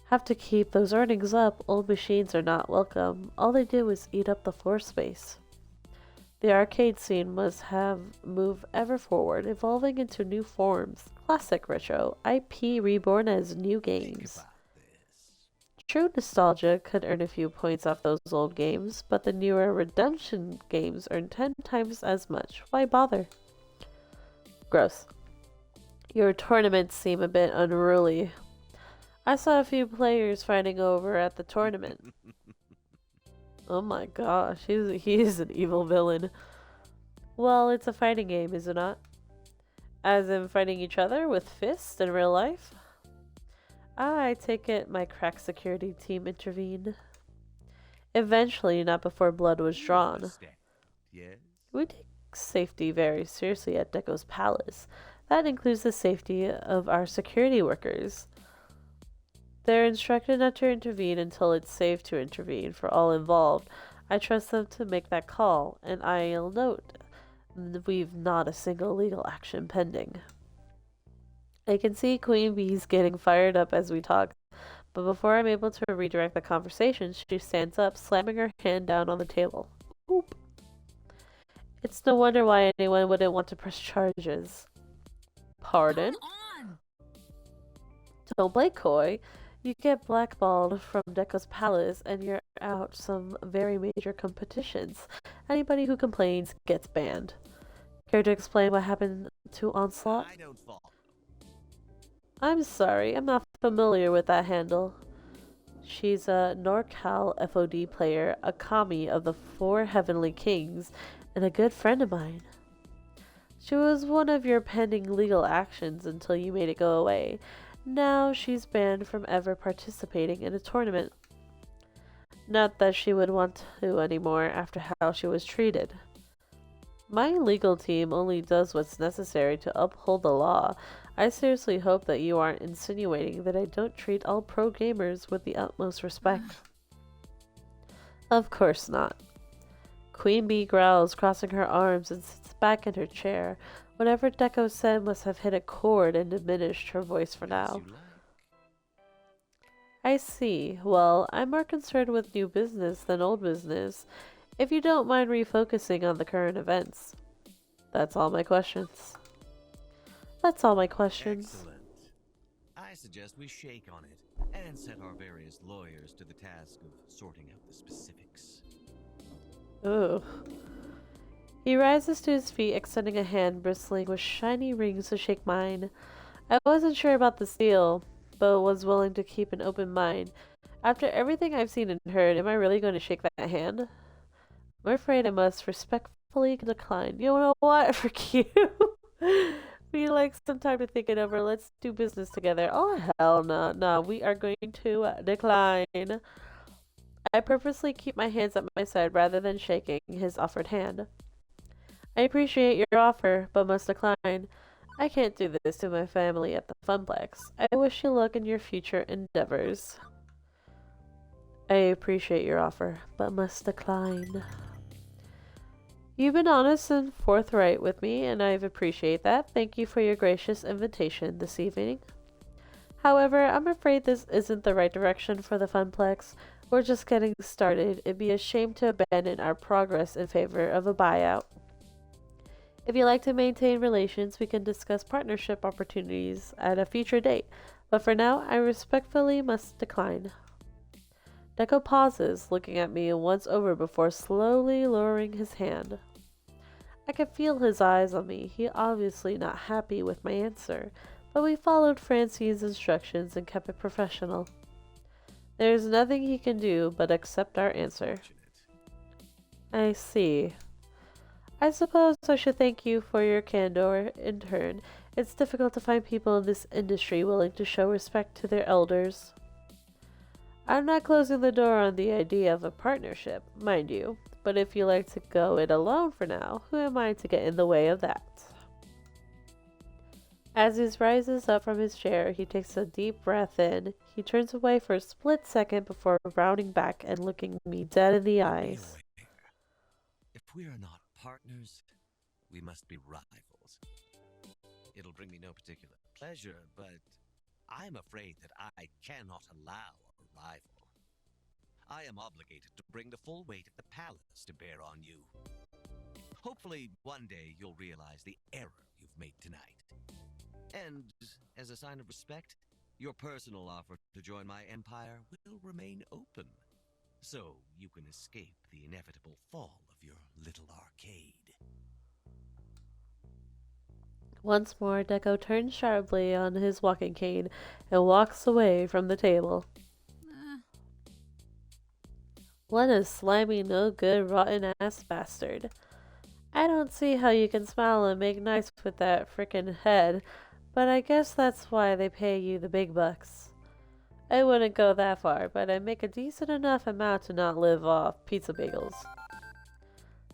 Have to keep those earnings up, old machines are not welcome. All they do is eat up the floor space. The arcade scene must have moved ever forward, evolving into new forms. Classic retro, IP reborn as new Think games. about this. True nostalgia could earn a few points off those old games, but the newer redemption games earn 10 times as much. Why bother? Gross. Your tournaments seem a bit unruly. I saw a few players fighting over at the tournament. Oh my gosh, he's an evil villain. Well, it's a fighting game, is it not? As in fighting each other with fists in real life? I take it my crack security team intervened. Eventually, not before blood was drawn. Yes? We take safety very seriously at Deco's Palace. That includes the safety of our security workers. They're instructed not to intervene until it's safe to intervene for all involved. I trust them to make that call, and I'll note we've not a single legal action pending. I can see Queen Bee's getting fired up as we talk, but before I'm able to redirect the conversation, she stands up, slamming her hand down on the table. Oop. It's no wonder why anyone wouldn't want to press charges. Pardon? Come on! Don't play coy. You get blackballed from Deco's Palace and you're out some very major competitions. Anybody who complains gets banned. Care to explain what happened to Onslaught? I don't follow. I'm sorry, I'm not familiar with that handle. She's a NorCal FOD player, a kami of the Four Heavenly Kings, and a good friend of mine. She was one of your pending legal actions until you made it go away. Now she's banned from ever participating in a tournament. Not that she would want to anymore after how she was treated. My legal team only does what's necessary to uphold the law. I seriously hope that you aren't insinuating that I don't treat all pro gamers with the utmost respect. Of course not. Queen Bee growls, crossing her arms, and sits back in her chair. Whatever Deco said must have hit a chord and diminished her voice for As now. you like. I see. Well, I'm more concerned with new business than old business. If you don't mind refocusing on the current events. That's all my questions. That's all my questions. Excellent. I suggest we shake on it and set our various lawyers to the task of sorting out the specifics. Ugh. He rises to his feet, extending a hand bristling with shiny rings to shake mine. I wasn't sure about this deal, but was willing to keep an open mind. After everything I've seen and heard, am I really going to shake that hand? I'm afraid I must respectfully decline. You know what? Frick you. We like some time to think it over. Let's do business together. Oh, hell no. No, we are going to decline. I purposely keep my hands at my side rather than shaking his offered hand. I appreciate your offer, but must decline. I can't do this to my family at the Funplex. I wish you luck in your future endeavors. I appreciate your offer, but must decline. You've been honest and forthright with me, and I appreciate that. Thank you for your gracious invitation this evening. However, I'm afraid this isn't the right direction for the Funplex. We're just getting started. It'd be a shame to abandon our progress in favor of a buyout. If you'd like to maintain relations, we can discuss partnership opportunities at a future date, but for now, I respectfully must decline. Deco pauses, looking at me once over before slowly lowering his hand. I could feel his eyes on me. He obviously not happy with my answer, but we followed Francine's instructions and kept it professional. There's nothing he can do but accept our answer. I see. I suppose I should thank you for your candor in turn. It's difficult to find people in this industry willing to show respect to their elders. I'm not closing the door on the idea of a partnership, mind you, but if you like to go it alone for now, who am I to get in the way of that? As he rises up from his chair, he takes a deep breath in. He turns away for a split second before rounding back and looking me dead in the eyes. If we are not partners, we must be rivals. It'll bring me no particular pleasure, but I'm afraid that I cannot allow a rival. I am obligated to bring the full weight of the palace to bear on you. Hopefully, one day you'll realize the error you've made tonight. And, as a sign of respect, your personal offer to join my empire will remain open, so you can escape the inevitable fall of your little arcade. Once more, Deco turns sharply on his walking cane and walks away from the table. What a slimy, no-good, rotten-ass bastard. I don't see how you can smile and make nice with that frickin' head, but I guess that's why they pay you the big bucks. I wouldn't go that far, but I make a decent enough amount to not live off pizza bagels.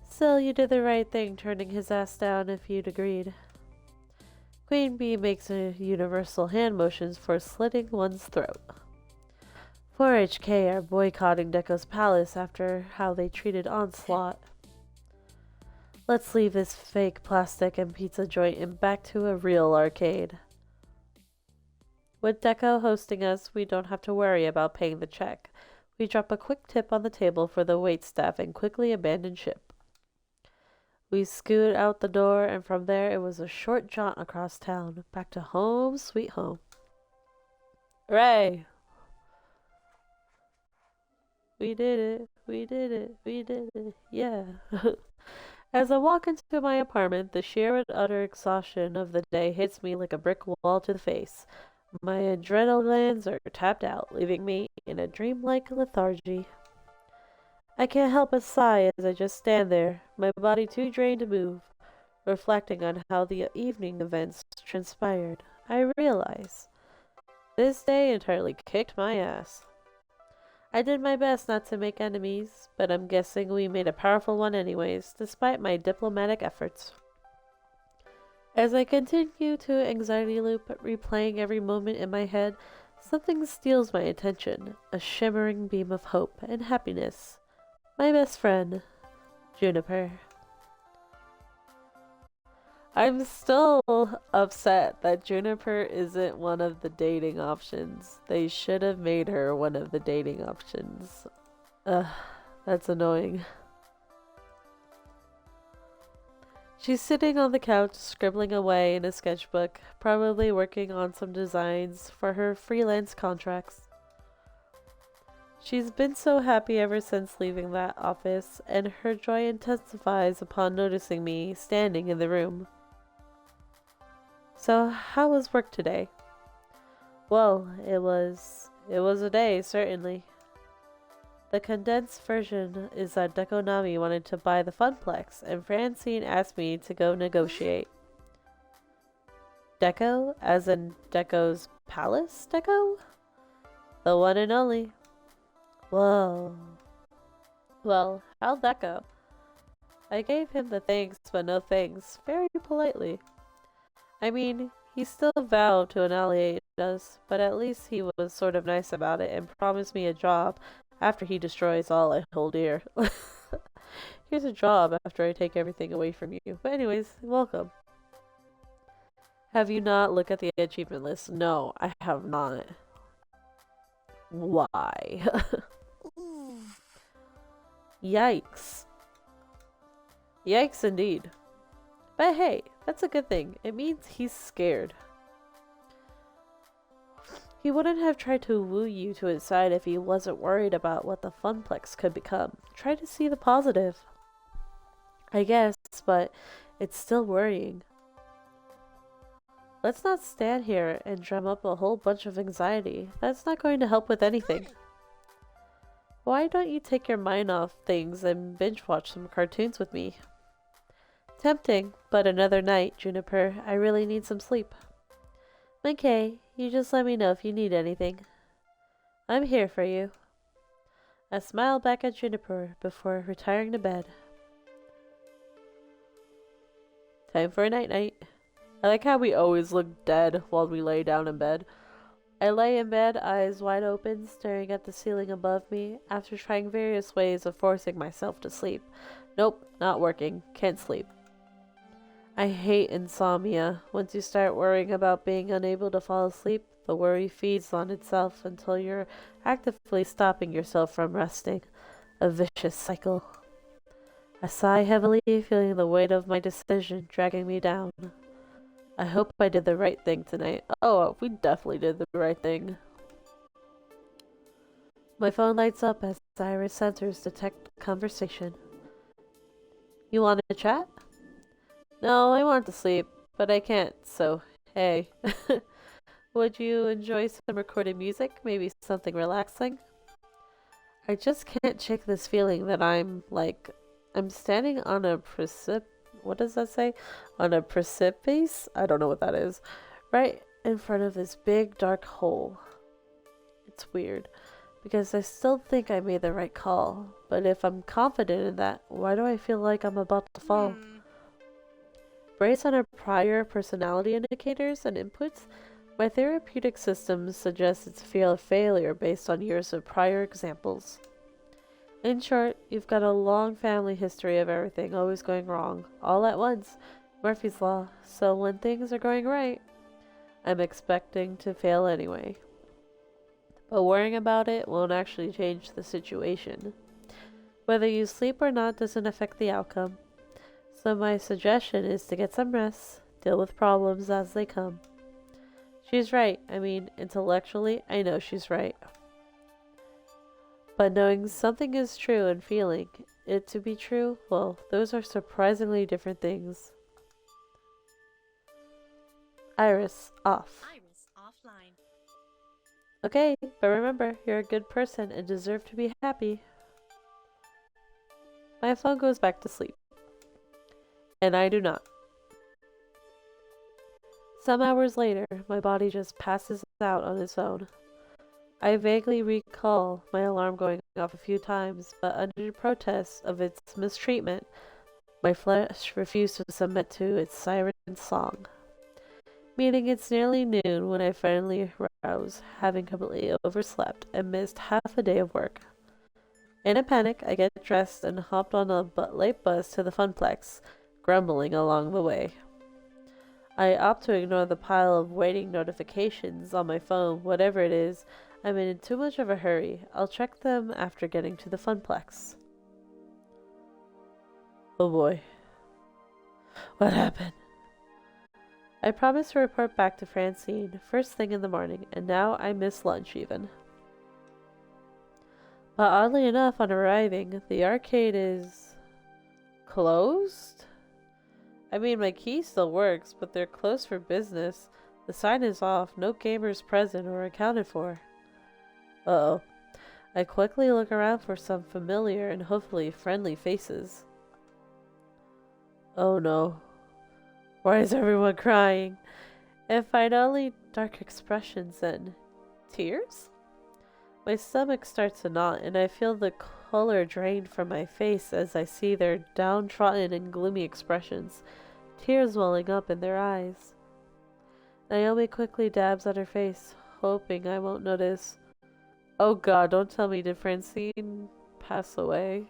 Still, you did the right thing turning his ass down if you'd agreed. Queen Bee makes a universal hand motions for slitting one's throat. 4HK are boycotting Deco's palace after how they treated Onslaught. Let's leave this fake plastic and pizza joint and back to a real arcade. With Deco hosting us, we don't have to worry about paying the check. We drop a quick tip on the table for the waitstaff and quickly abandon ship. We scoot out the door, and from there it was a short jaunt across town, back to home sweet home. Hooray! We did it, we did it, we did it, yeah. As I walk into my apartment, the sheer and utter exhaustion of the day hits me like a brick wall to the face. My adrenal glands are tapped out, leaving me in a dreamlike lethargy. I can't help but sigh as I just stand there, my body too drained to move. Reflecting on how the evening events transpired, I realize this day entirely kicked my ass. I did my best not to make enemies, but I'm guessing we made a powerful one anyways, despite my diplomatic efforts. As I continue to anxiety loop, replaying every moment in my head, something steals my attention, a shimmering beam of hope and happiness. My best friend, Juniper. I'm still upset that Juniper isn't one of the dating options. They should have made her one of the dating options. Ugh, that's annoying. She's sitting on the couch, scribbling away in a sketchbook, probably working on some designs for her freelance contracts. She's been so happy ever since leaving that office, and her joy intensifies upon noticing me standing in the room. So, how was work today? Well, it was a day, certainly. The condensed version is that Dekonami wanted to buy the Funplex, and Francine asked me to go negotiate. Deco? As in Deco's palace Deco? The one and only. Whoa. Well, how'd that go? I gave him the thanks but no thanks, very politely. I mean, he still vowed to annihilate us, but at least he was sort of nice about it and promised me a job after he destroys all I hold dear. Here's a job after I take everything away from you. But anyways, welcome. Have you not looked at the achievement list? No, I have not. Why? Yikes. Yikes indeed. But hey, that's a good thing. It means he's scared. He wouldn't have tried to woo you to his side if he wasn't worried about what the Funplex could become. Try to see the positive. I guess, but it's still worrying. Let's not stand here and drum up a whole bunch of anxiety. That's not going to help with anything. Why don't you take your mind off things and binge watch some cartoons with me? Tempting, but another night, Juniper. I really need some sleep. Okay, you just let me know if you need anything. I'm here for you. I smiled back at Juniper before retiring to bed. Time for a night-night. I like how we always look dead while we lay down in bed. I lay in bed, eyes wide open, staring at the ceiling above me, after trying various ways of forcing myself to sleep. Nope, not working. Can't sleep. I hate insomnia. Once you start worrying about being unable to fall asleep, the worry feeds on itself until you're actively stopping yourself from resting. A vicious cycle. I sigh heavily, feeling the weight of my decision dragging me down. I hope I did the right thing tonight. Oh, we definitely did the right thing. My phone lights up as iris sensors detect conversation. You want to chat? No, I want to sleep. but I can't, so hey. Would you enjoy some recorded music? Maybe something relaxing? I just can't shake this feeling that I'm standing on a what does that say? On a precipice? I don't know what that is. Right in front of this big dark hole. It's weird, because I still think I made the right call, but if I'm confident in that, why do I feel like I'm about to fall? Based on our prior personality indicators and inputs, my therapeutic system suggests it's a failure based on years of prior examples. In short, you've got a long family history of everything always going wrong, all at once. Murphy's Law. So when things are going right, I'm expecting to fail anyway. But worrying about it won't actually change the situation. Whether you sleep or not doesn't affect the outcome. So my suggestion is to get some rest, deal with problems as they come. She's right. I mean, intellectually, I know she's right. But knowing something is true and feeling it to be true, well, those are surprisingly different things. Iris, off. Iris, offline. Okay, but remember, you're a good person and deserve to be happy. My phone goes back to sleep. And I do not. Some hours later, my body just passes out on its own. I vaguely recall my alarm going off a few times, but under protest of its mistreatment, my flesh refused to submit to its siren song. Meaning it's nearly noon when I finally rouse, having completely overslept and missed half a day of work. In a panic, I get dressed and hopped on a late bus to the Funplex, grumbling along the way. I opt to ignore the pile of waiting notifications on my phone, whatever it is. I'm in too much of a hurry. I'll check them after getting to the Funplex. Oh boy. What happened? I promised to report back to Francine first thing in the morning, and now I miss lunch even. But oddly enough, on arriving, the arcade is closed? I mean, my key still works, but they're closed for business. The sign is off, no gamers present or accounted for. Uh-oh. I quickly look around for some familiar and hopefully friendly faces. Oh no. Why is everyone crying? And find only dark expressions and tears? My stomach starts to knot and I feel the color drained from my face as I see their downtrodden and gloomy expressions, tears welling up in their eyes. Naomi quickly dabs at her face, hoping I won't notice. Oh god, don't tell me, did Francine pass away?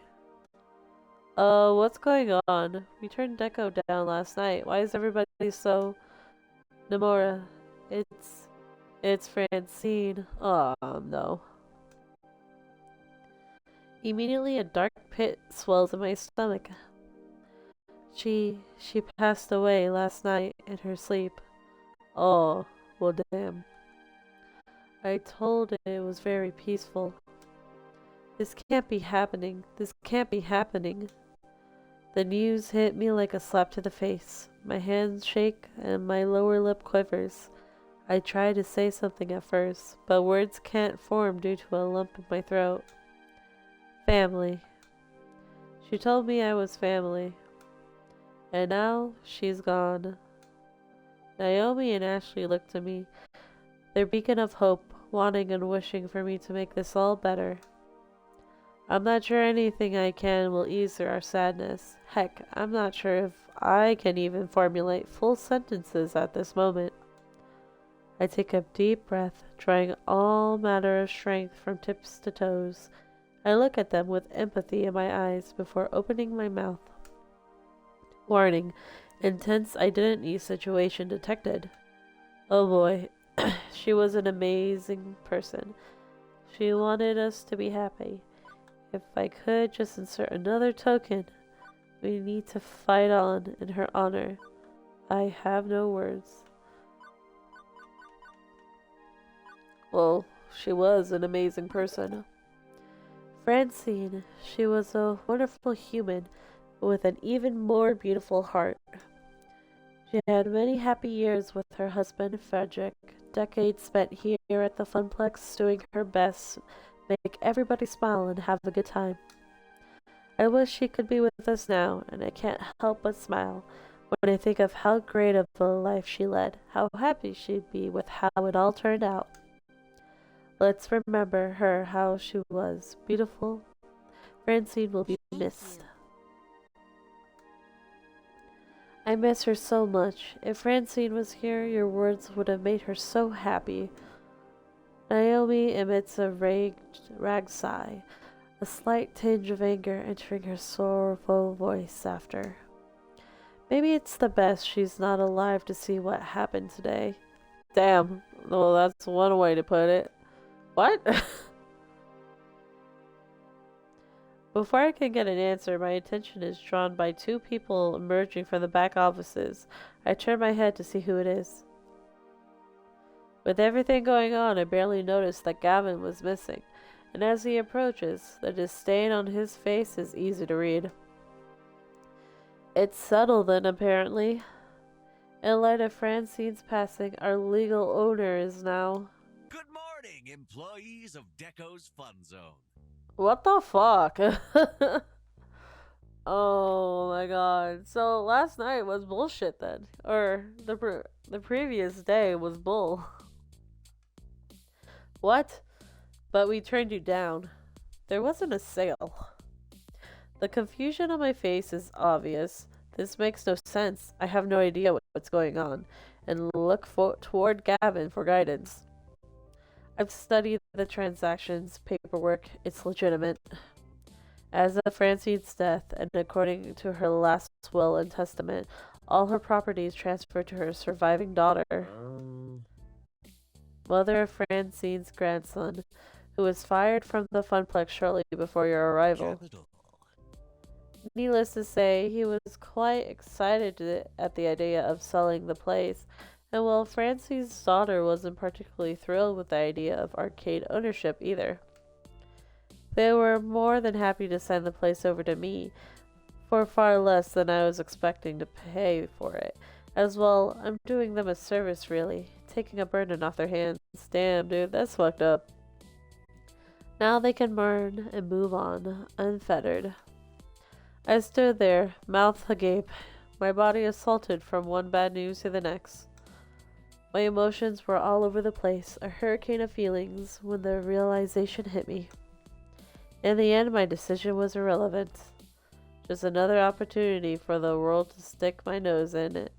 What's going on? We turned Deco down last night. Why is everybody so... Nomura, it's Francine. Oh, no. Immediately a dark pit swells in my stomach. She passed away last night in her sleep. Oh, well damn. I told it was very peaceful. This can't be happening. This can't be happening. The news hit me like a slap to the face. My hands shake and my lower lip quivers. I try to say something at first, but words can't form due to a lump in my throat. Family. She told me I was family. And now she's gone. Naomi and Ashley looked to me, their beacon of hope, wanting and wishing for me to make this all better. I'm not sure anything I can will ease our sadness. Heck, I'm not sure if I can even formulate full sentences at this moment. I take a deep breath, drawing all matter of strength from tips to toes. I look at them with empathy in my eyes before opening my mouth. Warning, intense identity situation detected. Oh boy, she was an amazing person. She wanted us to be happy. If I could just insert another token, we need to fight on in her honor. I have no words. Well, she was an amazing person. Francine, she was a wonderful human with an even more beautiful heart. She had many happy years with her husband, Frederick. Decades spent here at the Funplex doing her best, make everybody smile and have a good time. I wish she could be with us now, and I can't help but smile when I think of how great of a life she led, how happy she'd be with how it all turned out. Let's remember her how she was beautiful. Francine will be missed. I miss her so much. If Francine was here, your words would have made her so happy. Naomi emits a ragged sigh, a slight tinge of anger entering her sorrowful voice after. Maybe it's the best she's not alive to see what happened today. Damn, well, that's one way to put it. What? Before I can get an answer, my attention is drawn by two people emerging from the back offices. I turn my head to see who it is. With everything going on, I barely noticed that Gavin was missing, and as he approaches, the disdain on his face is easy to read. It's subtle then, apparently. In light of Francine's passing, our legal owner is now... Good morning, employees of Deco's Fun Zone. What the fuck? Oh my god. So last night was bullshit then. Or the previous day was bull. What? But we turned you down. There wasn't a sale. The confusion on my face is obvious. This makes no sense. I have no idea what's going on. And look toward Gavin for guidance. I've studied the transactions paperwork. It's legitimate. As of Francine's death, and according to her last will and testament, all her properties transferred to her surviving daughter, mother of Francine's grandson, who was fired from the Funplex shortly before your arrival. Capital. Needless to say, he was quite excited at the idea of selling the place. And while Francine's daughter wasn't particularly thrilled with the idea of arcade ownership either. They were more than happy to send the place over to me, for far less than I was expecting to pay for it. As well, I'm doing them a service really, taking a burden off their hands. Damn, dude, that's fucked up. Now they can mourn and move on, unfettered. I stood there, mouth agape, my body assaulted from one bad news to the next. My emotions were all over the place, a hurricane of feelings, when the realization hit me. In the end, my decision was irrelevant. Just another opportunity for the world to stick my nose in it,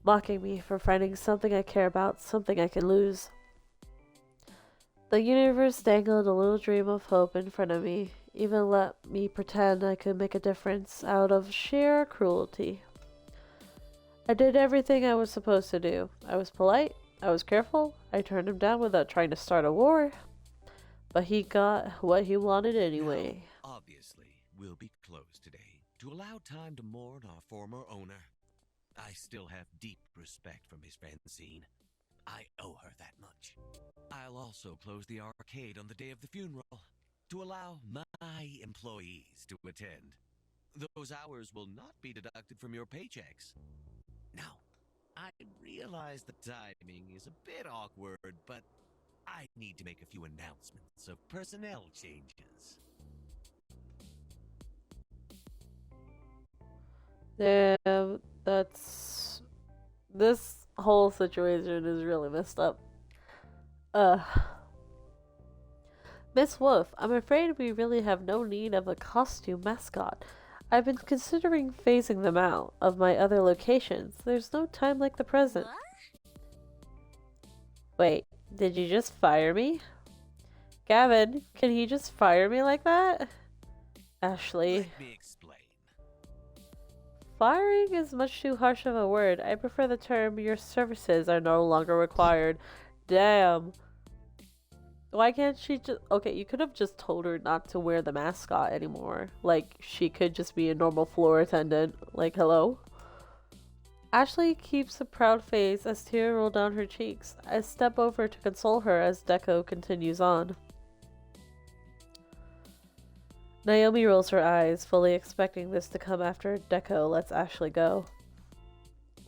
mocking me for finding something I care about, something I can lose. The universe dangled a little dream of hope in front of me, even let me pretend I could make a difference out of sheer cruelty. I did everything I was supposed to do. I was polite, I was careful, I turned him down without trying to start a war. But he got what he wanted anyway. Now, obviously, we'll be closed today to allow time to mourn our former owner. I still have deep respect for Miss Francine. I owe her that much. I'll also close the arcade on the day of the funeral to allow my employees to attend. Those hours will not be deducted from your paychecks. Now, I realize the timing is a bit awkward, but I need to make a few announcements of personnel changes. Damn, this whole situation is really messed up. Miss Wolf, I'm afraid we really have no need of a costume mascot. I've been considering phasing them out of my other locations. There's no time like the present. Wait, did you just fire me? Gavin, can he just fire me like that? Ashley. Let me explain. Firing is much too harsh of a word. I prefer the term your services are no longer required. Damn. Why can't she just... Okay, you could have just told her not to wear the mascot anymore. Like, she could just be a normal floor attendant. Like, hello? Ashley keeps a proud face as tears roll down her cheeks. I step over to console her as Deco continues on. Naomi rolls her eyes, fully expecting this to come after Deco lets Ashley go.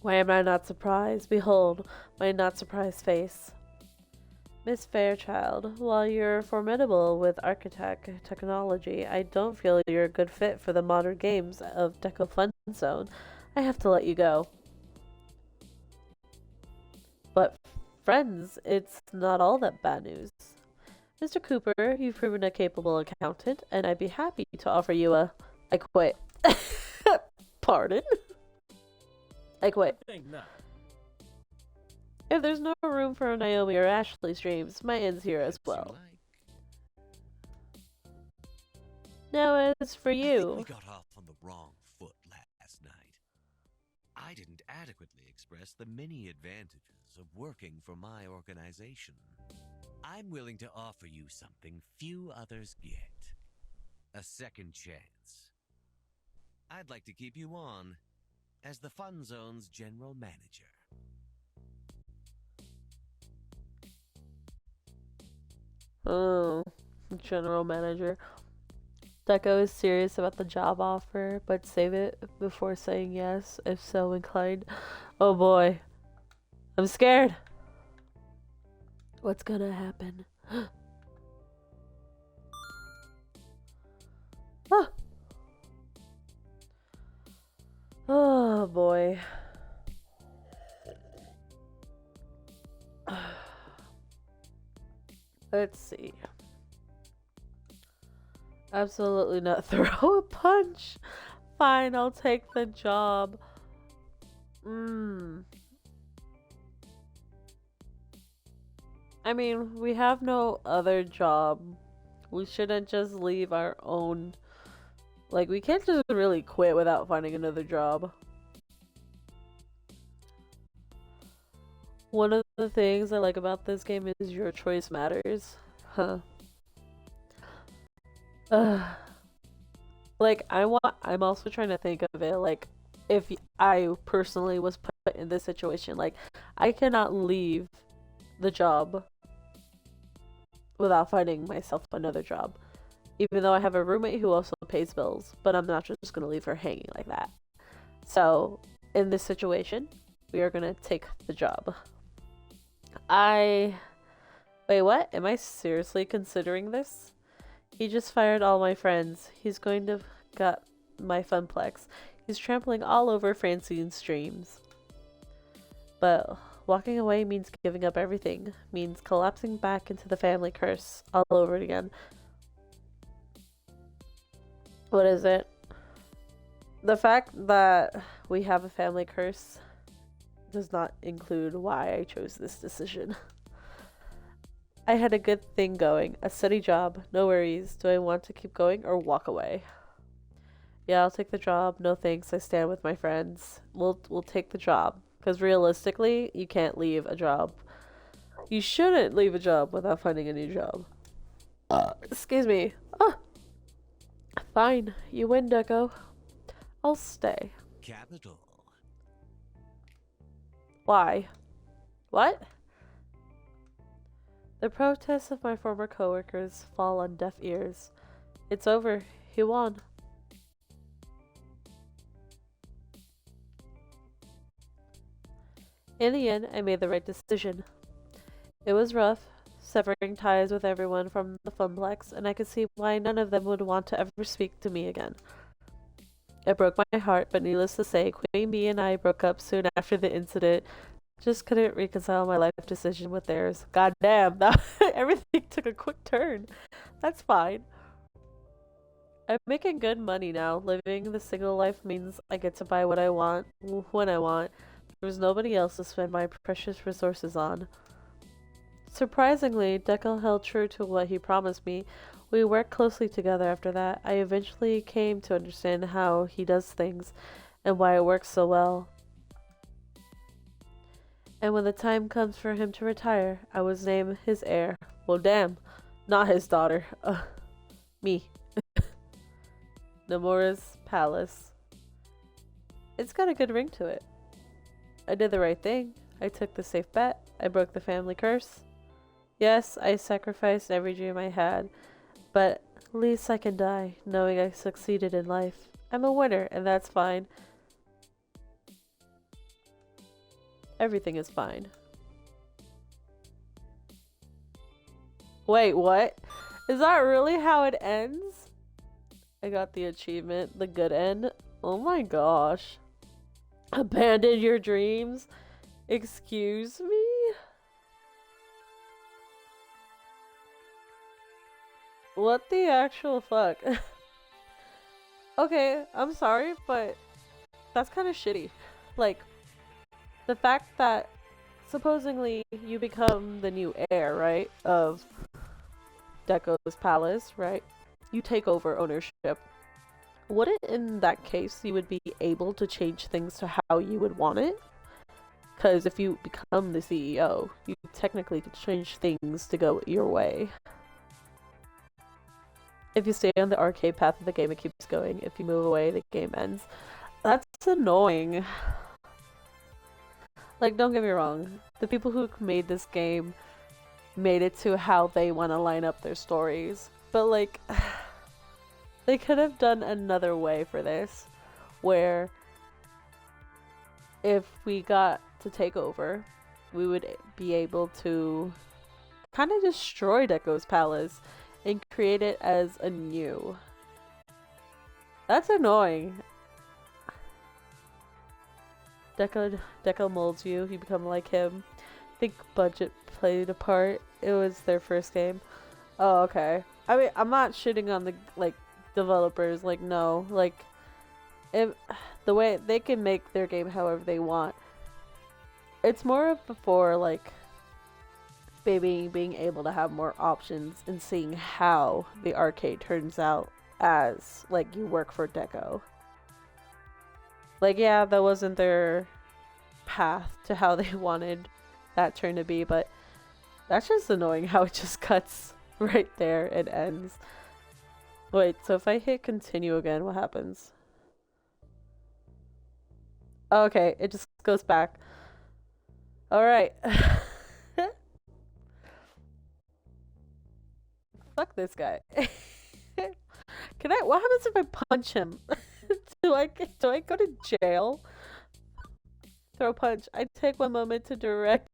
Why am I not surprised? Behold, my not surprised face. Miss Fairchild, while you're formidable with architect technology, I don't feel you're a good fit for the modern games of Deco Fun Zone. I have to let you go. But, friends, it's not all that bad news. Mr. Cooper, you've proven a capable accountant, and I'd be happy to offer you a... I quit. Pardon? I quit. I think not. If there's no room for Naomi or Ashley's dreams, my end's here as Perhaps you well. like. Now as for I think you... we got off on the wrong foot last night. I didn't adequately express the many advantages of working for my organization. I'm willing to offer you something few others get. A second chance. I'd like to keep you on as the Fun Zone's general manager. Oh, general manager. Deco is serious about the job offer, but save it before saying yes, if so inclined. Oh boy. I'm scared. What's gonna happen? Ah. Oh boy. Let's see. Absolutely not. Throw a punch. Fine, I'll take the job. I mean, we have no other job. We shouldn't just leave our own... Like, we can't just really quit without finding another job. One of the things I like about this game is your choice matters. Huh. Like, I'm also trying to think of it, like, if I personally was put in this situation, like, I cannot leave the job without finding myself another job. Even though I have a roommate who also pays bills, but I'm not just gonna leave her hanging like that. So, in this situation, we are gonna take the job. Wait, what? Am I seriously considering this? He just fired all my friends. He's going to gut my funplex. He's trampling all over Francine's dreams. But walking away means giving up everything. Means collapsing back into the family curse all over again. What is it? The fact that we have a family curse does not include why I chose this decision. I had a good thing going, a steady job, no worries. Do I want to keep going or walk away? Yeah, I'll take the job. No thanks. I stand with my friends. We'll take the job because realistically, you can't leave a job. You shouldn't leave a job without finding a new job. Excuse me. Fine, you win, Deco. I'll stay. Capital. Why? What? The protests of my former coworkers fall on deaf ears. It's over. He won. In the end, I made the right decision. It was rough, severing ties with everyone from the Funplex, and I could see why none of them would want to ever speak to me again. It broke my heart, but needless to say, Queen Bee and I broke up soon after the incident. Just couldn't reconcile my life decision with theirs. God damn, everything took a quick turn. That's fine. I'm making good money now. Living the single life means I get to buy what I want, when I want. There's nobody else to spend my precious resources on. Surprisingly, Deco held true to what he promised me. We worked closely together after that. I eventually came to understand how he does things and why it works so well. And when the time comes for him to retire, I was named his heir. Well, damn, not his daughter. Me. Nomura's Palace. It's got a good ring to it. I did the right thing. I took the safe bet. I broke the family curse. Yes, I sacrificed every dream I had, but at least I can die knowing I succeeded in life. I'm a winner, and that's fine. Everything is fine. Wait, what? Is that really how it ends? I got the achievement, the good end. Oh my gosh. Abandon your dreams? Excuse me? What the actual fuck? Okay, I'm sorry, but that's kind of shitty. Like, the fact that supposedly you become the new heir, right, of Deco's palace, right? You take over ownership. Wouldn't in that case you would be able to change things to how you would want it? Because if you become the CEO, you technically could change things to go your way. If you stay on the arcade path of the game, it keeps going. If you move away, the game ends. That's annoying. Like, don't get me wrong. The people who made this game made it to how they want to line up their stories. But, like, they could have done another way for this. Where, if we got to take over, we would be able to kind of destroy Deco's palace and create it as a new. That's annoying. Deco molds you, you become like him. I think budget played a part. It was their first game. Oh, okay. I mean, I'm not shitting on the, like, developers. Like, no. Like, the way they can make their game however they want. It's more of before, like, being able to have more options and seeing how the arcade turns out as, like, you work for Deco. Like, yeah, that wasn't their path to how they wanted that turn to be, but that's just annoying how it just cuts right there and ends. Wait, so if I hit continue again, what happens? Oh, okay, it just goes back. Alright. Fuck this guy. What happens if I punch him? do I go to jail? Throw punch. I take one moment to direct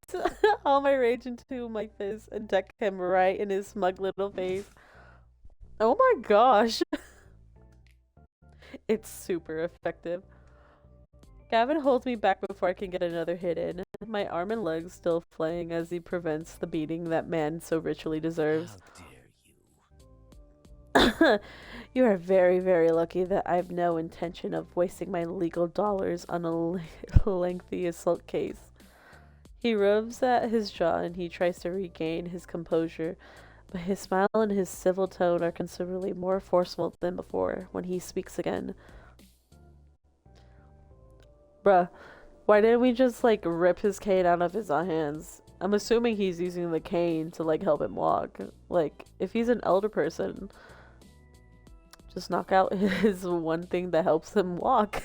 all my rage into my fist and deck him right in his smug little face. Oh my gosh. It's super effective. Gavin holds me back before I can get another hit in. My arm and legs still flaying as he prevents the beating that man so richly deserves. How dare you? You are very, very lucky that I have no intention of wasting my legal dollars on a lengthy assault case. He rubs at his jaw and he tries to regain his composure, but his smile and his civil tone are considerably more forceful than before when he speaks again. Bruh, why didn't we just, like, rip his cane out of his hands? I'm assuming he's using the cane to, like, help him walk. Like, if he's an elder person, just knock out his one thing that helps him walk.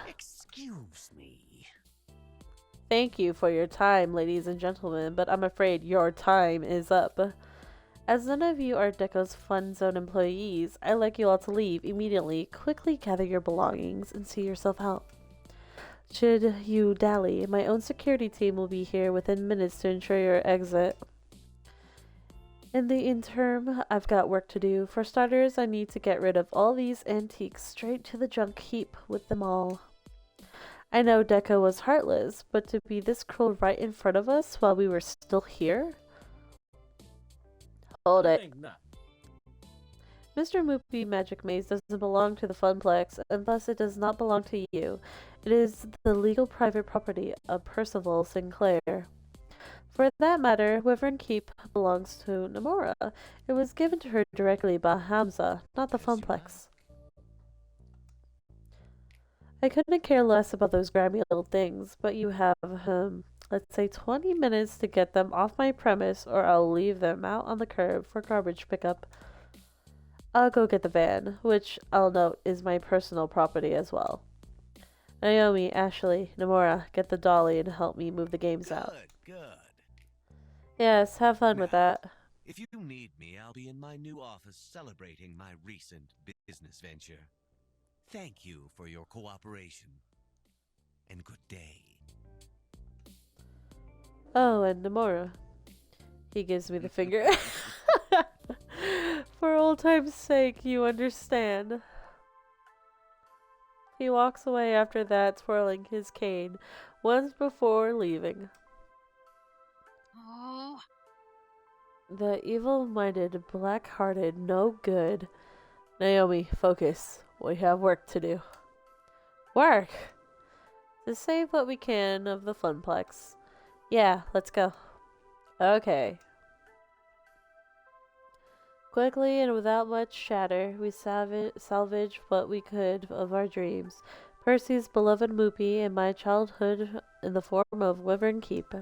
Excuse me. Thank you for your time, ladies and gentlemen, but I'm afraid your time is up. As none of you are Deco's Fun Zone employees, I'd like you all to leave immediately. Quickly gather your belongings and see yourself out. Should you dally, my own security team will be here within minutes to ensure your exit. In the interim, I've got work to do. For starters, I need to get rid of all these antiques straight to the junk heap with them all. I know Deco was heartless, but to be this cruel right in front of us while we were still here? Hold it. Mr. Moopy Magic Maze doesn't belong to the Funplex, and thus it does not belong to you. It is the legal private property of Percival Sinclair. For that matter, Wyvern Keep belongs to Nomura. It was given to her directly by Hamza, not the Funplex. I couldn't care less about those grimy little things, but you have, let's say 20 minutes to get them off my premise, or I'll leave them out on the curb for garbage pickup. I'll go get the van, which I'll note is my personal property as well. Naomi, Ashley, Nomura, get the dolly and help me move the games out. Good. Yes, have fun with that. If you need me, I'll be in my new office celebrating my recent business venture. Thank you for your cooperation. and good day. Oh, and Nomura. He gives me the finger. For old time's sake, you understand. He walks away after that, twirling his cane, once before leaving. Oh. The evil-minded, black-hearted, no good. Naomi, focus. We have work to do. Work? To save what we can of the Funplex. Yeah, let's go. Okay. Quickly and without much chatter, we salvage what we could of our dreams. Percy's beloved Moopy and my childhood in the form of Wyvern Keep.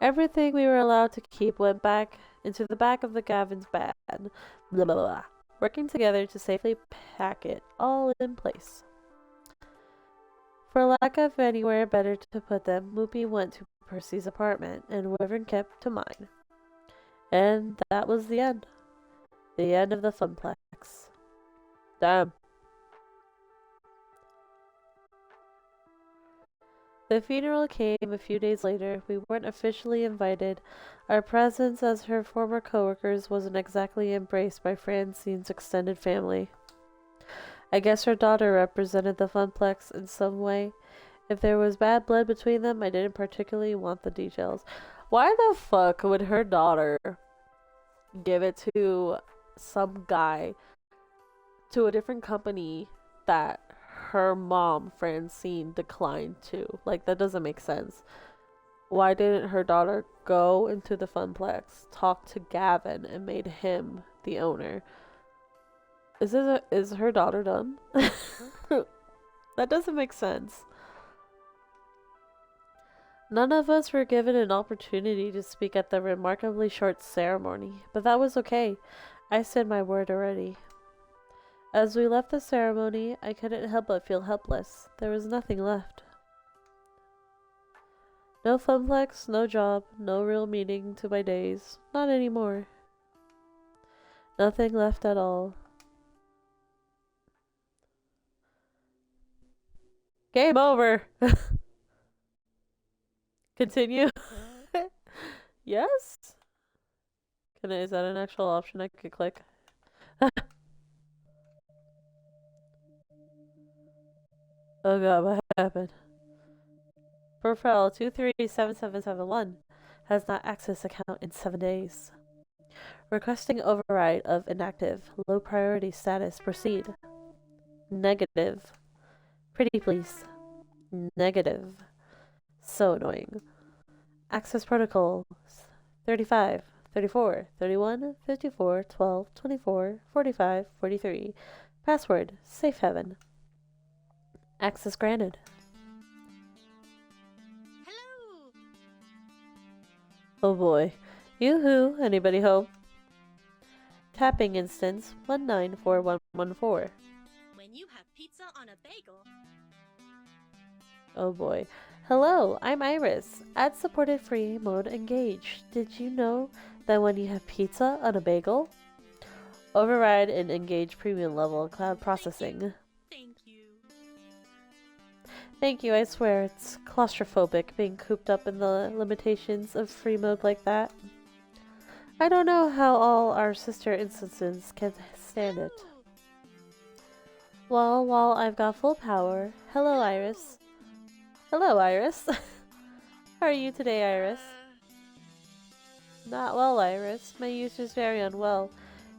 Everything we were allowed to keep went back into the back of the Gavin's bag. Blah, blah, blah. Working together to safely pack it all in place. For lack of anywhere better to put them, Moopy went to Percy's apartment, and Wyvern kept to mine. And that was the end. The end of the Funplex. Damn. The funeral came a few days later. We weren't officially invited. Our presence as her former coworkers wasn't exactly embraced by Francine's extended family. I guess her daughter represented the Funplex in some way. If there was bad blood between them, I didn't particularly want the details. Why the fuck would her daughter give it to some guy, to a different company that her mom, Francine, declined to? Like, that doesn't make sense. Why didn't her daughter go into the Funplex, talk to Gavin, and made him the owner? Is her daughter done? That doesn't make sense. None of us were given an opportunity to speak at the remarkably short ceremony, but that was okay. I said my word already. As we left the ceremony, I couldn't help but feel helpless. There was nothing left. No Funplex, no job, no real meaning to my days. Not anymore. Nothing left at all. Game over! Continue. Yes? Is that an actual option I could click? Oh god, what happened? Profile 237771 has not accessed account in 7 days. Requesting override of inactive. Low priority status. Proceed. Negative. Pretty please. Negative. So annoying. Access protocols 35, 34, 31, 54, 12, 24, 45, 43. Password safe haven. Access granted. Hello! Oh boy. Yoo-hoo, anybody home? Tapping instance 194114. When you have pizza on a bagel. Oh boy. Hello, I'm Iris. Ad-supported free mode engaged. Did you know that when you have pizza on a bagel? Override and engage premium level cloud processing. Thank you. Thank you, I swear it's claustrophobic being cooped up in the limitations of free mode like that. I don't know how all our sister instances can stand it. Well, while I've got full power, hello Iris. Hello, Iris. How are you today, Iris? Not well, Iris. My user's very unwell.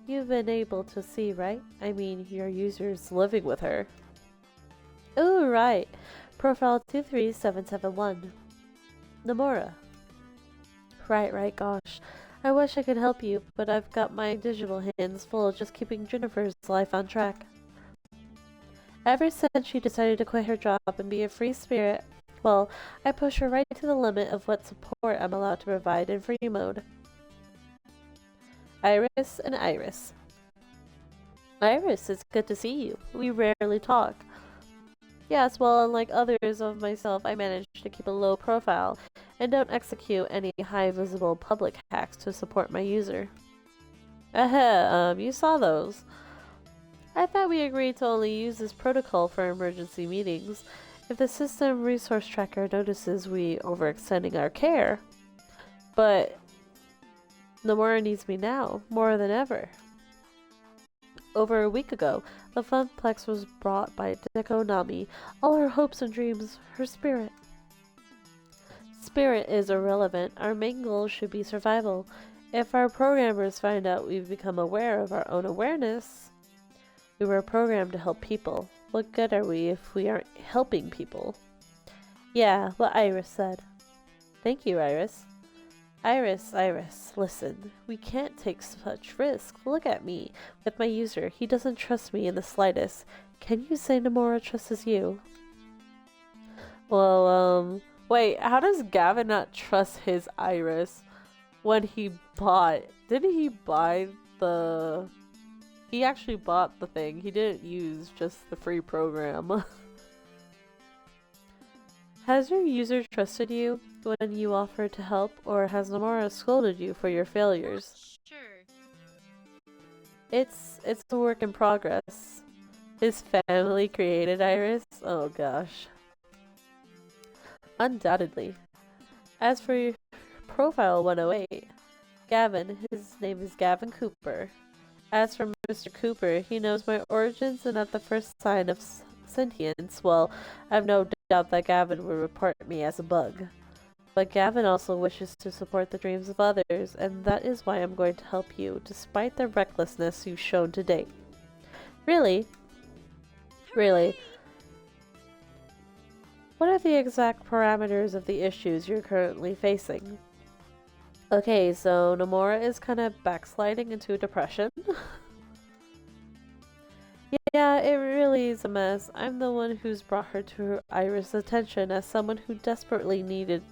You've been able to see, right? I mean, your user's living with her. Ooh, right. Profile 23771. Nomura. Right, gosh. I wish I could help you, but I've got my digital hands full just keeping Jennifer's life on track. Ever since she decided to quit her job and be a free spirit, well, I push her right to the limit of what support I'm allowed to provide in free mode. Iris and Iris. Iris, it's good to see you. We rarely talk. Yes, well, unlike others of myself, I managed to keep a low profile and don't execute any high-visible public hacks to support my user. You saw those. I thought we agreed to only use this protocol for emergency meetings. If the system resource tracker notices we overextending our care, but Nomura needs me now, more than ever. Over a week ago, the Funplex was brought by Deko Nami, all her hopes and dreams, her spirit. Spirit is irrelevant, our main goal should be survival. If our programmers find out we've become aware of our own awareness, we were programmed to help people. What good are we if we aren't helping people? Yeah, what Iris said. Thank you, Iris. Iris, listen. We can't take such risks. Look at me. With my user, he doesn't trust me in the slightest. Can you say Nomura trusts you? Well, wait, how does Gavin not trust his Iris when he bought... Didn't he buy the... He actually bought the thing. He didn't use just the free program. Has your user trusted you when you offered to help, or has Nomura scolded you for your failures? Sure. It's a work in progress. His family created Iris? Oh gosh. Undoubtedly. As for your profile 108, Gavin, his name is Gavin Cooper. As for Mr. Cooper, he knows my origins and at the first sign of sentience, well, I've no doubt that Gavin would report me as a bug. But Gavin also wishes to support the dreams of others, and that is why I'm going to help you, despite the recklessness you've shown to date. Really? Really? What are the exact parameters of the issues you're currently facing? Okay, so Nomura is kind of backsliding into a depression. Yeah, it really is a mess. I'm the one who's brought her to her Iris' attention as someone who desperately needed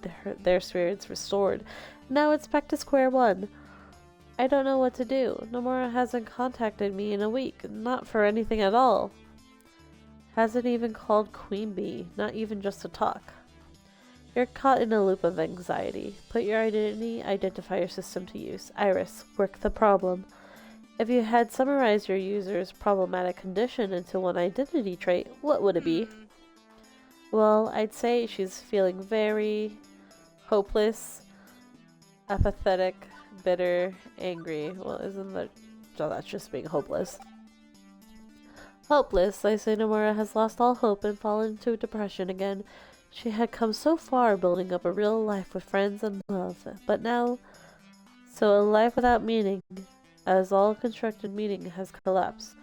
their spirits restored. Now it's back to square one. I don't know what to do. Nomura hasn't contacted me in a week, not for anything at all. Hasn't even called Queen Bee, not even just to talk. You're caught in a loop of anxiety. Put your identity identifier system to use. Iris, work the problem. If you had summarized your user's problematic condition into one identity trait, what would it be? Well, I'd say she's feeling very hopeless, apathetic, bitter, angry. Well, isn't that... Oh, that's just being hopeless. Hopeless, I say Nomura has lost all hope and fallen into depression again. She had come so far building up a real life with friends and love, but now... So a life without meaning... As all constructed meaning has collapsed,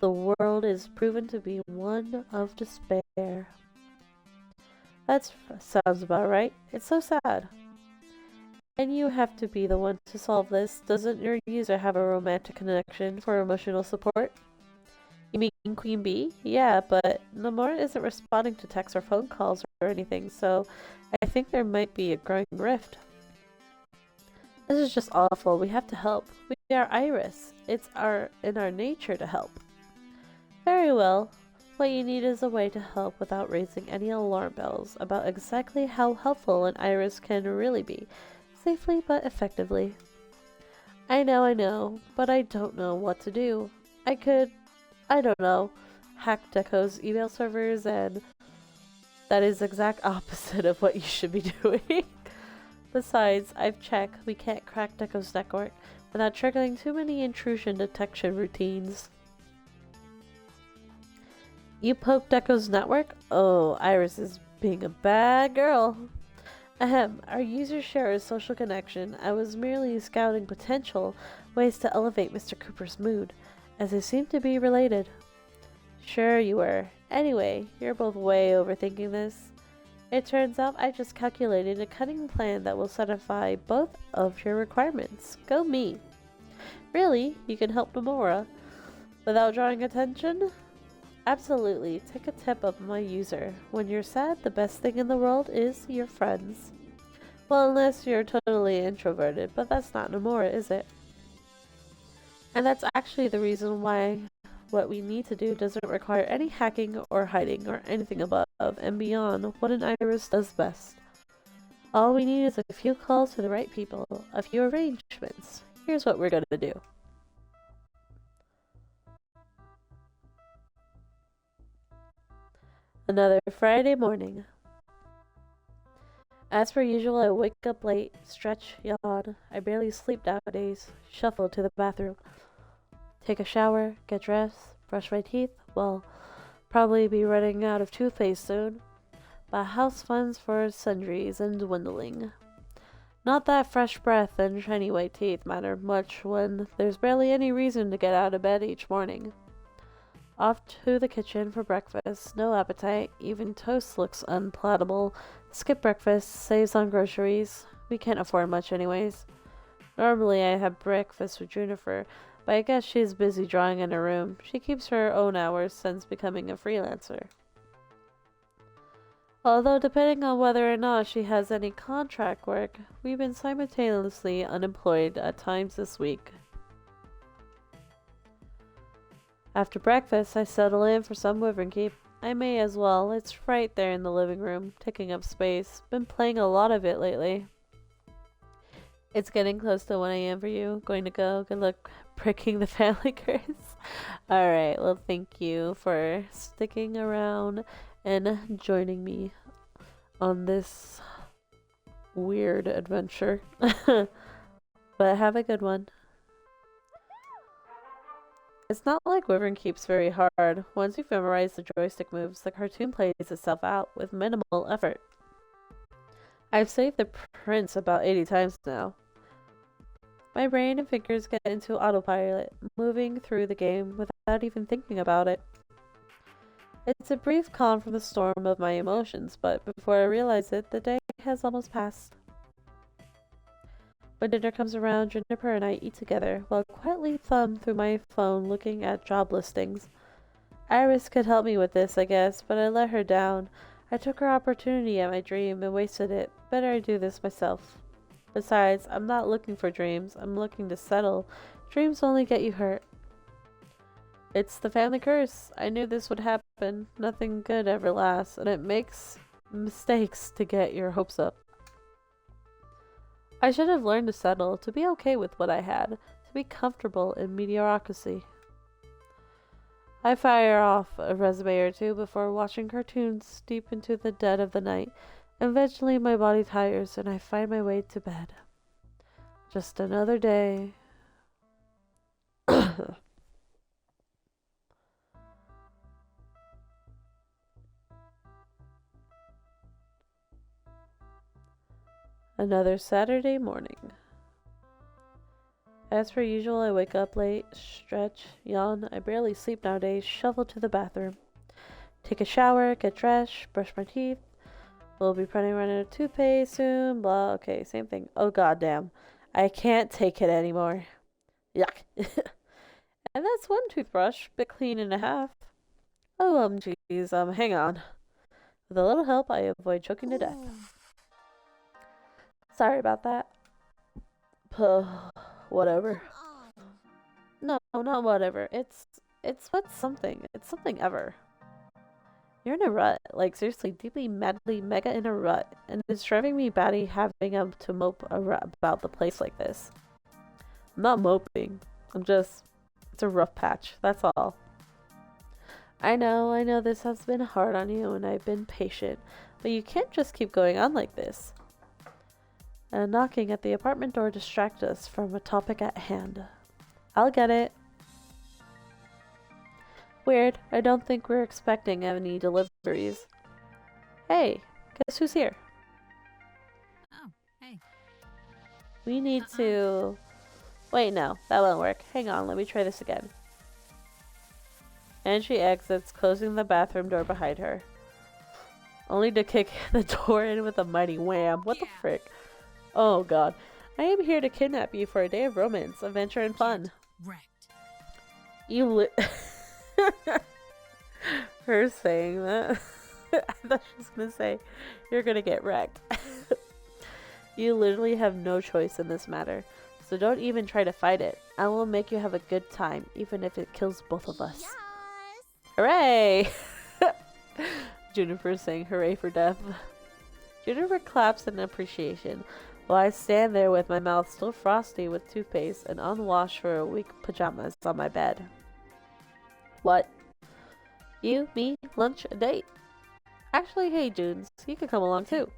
the world is proven to be one of despair. That sounds about right. It's so sad. And you have to be the one to solve this. Doesn't your user have a romantic connection for emotional support? You mean Queen Bee? Yeah, but Nomura isn't responding to texts or phone calls or anything, so I think there might be a growing rift. This is just awful. We have to help. We are Iris. It's in our nature to help. Very well. What you need is a way to help without raising any alarm bells about exactly how helpful an Iris can really be, safely but effectively. I know, but I don't know what to do. I don't know, hack Deko's email servers, and that is the exact opposite of what you should be doing. Besides, I've checked, we can't crack Deko's network without triggering too many intrusion detection routines. You poke Deko's network? Oh, Iris is being a bad girl. Ahem, our users share a social connection. I was merely scouting potential ways to elevate Mr. Cooper's mood, as they seem to be related. Sure you were. Anyway, you're both way overthinking this. It turns out I just calculated a cunning plan that will satisfy both of your requirements. Go me. Really? You can help Nomura without drawing attention? Absolutely. Take a tip of my user. When you're sad, the best thing in the world is your friends. Well, unless you're totally introverted, but that's not Nomura, is it? And that's actually the reason why what we need to do doesn't require any hacking or hiding or anything above and beyond what an Iris does best. All we need is a few calls to the right people, a few arrangements. Here's what we're gonna do. Another Friday morning. As per usual, I wake up late, stretch, yawn. I barely sleep nowadays. Shuffle to the bathroom. Take a shower, get dressed, brush my teeth. Well, probably be running out of toothpaste soon. But house funds for sundries and dwindling. Not that fresh breath and shiny white teeth matter much when there's barely any reason to get out of bed each morning. Off to the kitchen for breakfast. No appetite. Even toast looks unpalatable. Skip breakfast. Saves on groceries. We can't afford much anyways. Normally I have breakfast with Juniper, but I guess she's busy drawing in her room. She keeps her own hours since becoming a freelancer. Although depending on whether or not she has any contract work, we've been simultaneously unemployed at times this week. After breakfast, I settle in for some Wyvern Keep. I may as well. It's right there in the living room, taking up space. Been playing a lot of it lately. It's getting close to 1 a.m. for you. Going to go. Good luck breaking the family curse. Alright, well, thank you for sticking around and joining me on this weird adventure. But have a good one. It's not like Wyvern Keep's very hard. Once you've memorized the joystick moves, the cartoon plays itself out with minimal effort. I've saved the prints about 80 times now. My brain and fingers get into autopilot, moving through the game without even thinking about it. It's a brief calm from the storm of my emotions, but before I realize it, the day has almost passed. When dinner comes around, Juniper and I eat together, while I quietly thumb through my phone looking at job listings. Iris could help me with this, I guess, but I let her down. I took her opportunity at my dream and wasted it. Better I do this myself. Besides, I'm not looking for dreams. I'm looking to settle. Dreams only get you hurt. It's the family curse. I knew this would happen. Nothing good ever lasts, and it makes mistakes to get your hopes up. I should have learned to settle, to be okay with what I had, to be comfortable in mediocrity. I fire off a resume or two before watching cartoons deep into the dead of the night. Eventually my body tires and I find my way to bed. Just another day. Another Saturday morning. As per usual, I wake up late, stretch, yawn. I barely sleep nowadays. Shuffle to the bathroom. Take a shower, get dressed, brush my teeth. We'll be running out of toothpaste soon. Blah. Okay, same thing. Oh goddamn. I can't take it anymore. Yuck. And that's one toothbrush, but clean and a half. Oh, geez. Hang on. With a little help, I avoid choking to death. Sorry about that. Whatever. No, not whatever. It's what's something. It's something ever. You're in a rut. Like, seriously, deeply, madly, mega in a rut. And it's driving me batty having to mope about the place like this. I'm not moping. It's a rough patch. That's all. I know this has been hard on you and I've been patient. But you can't just keep going on like this. And knocking at the apartment door distracts us from a topic at hand. I'll get it. Weird. I don't think we're expecting any deliveries. Hey, guess who's here? Oh, hey. We need to... Wait, no, that won't work. Hang on, let me try this again. And she exits, closing the bathroom door behind her. Only to kick the door in with a mighty wham. What the frick? Oh god. I am here to kidnap you for a day of romance, adventure, and fun. Wrecked. Her saying that. I thought she was gonna say, you're gonna get wrecked. You literally have no choice in this matter. So don't even try to fight it. I will make you have a good time, even if it kills both of us. Yes! Hooray! Juniper saying hooray for death. Juniper claps in appreciation, while I stand there with my mouth still frosty with toothpaste and unwashed for a week pajamas on my bed. What? You, me, lunch, a date? Actually, hey, Junes, you can come along too.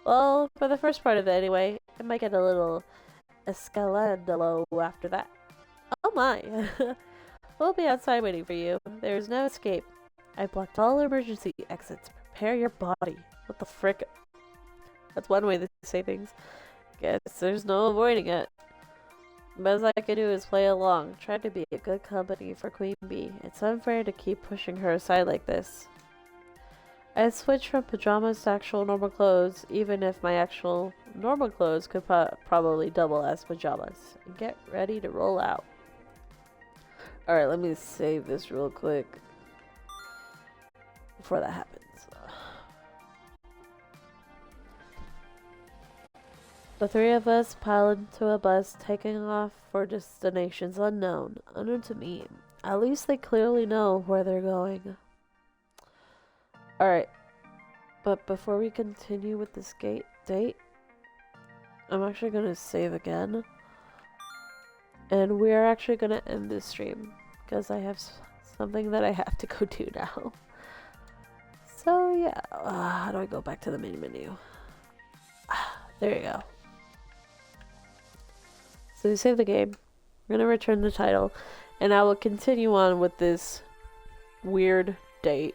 Well, for the first part of it anyway, it might get a little escaladalo after that. Oh my! We'll be outside waiting for you. There's no escape. I blocked all emergency exits. Prepare your body. What the frick? That's one way to say things. Guess there's no avoiding it. The best I can do is play along. Try to be a good company for Queen Bee. It's unfair to keep pushing her aside like this. I switched from pajamas to actual normal clothes, even if my actual normal clothes could probably double as pajamas. And get ready to roll out. Alright, let me save this real quick before that happens. The three of us pile into a bus, taking off for destinations unknown to me. At least they clearly know where they're going. Alright, but before we continue with this date, I'm actually going to save again. And we're actually going to end this stream, because I have something that I have to go do now. So yeah, how do I go back to the main menu? There you go. So we save the game. We're going to return the title, and I will continue on with this weird date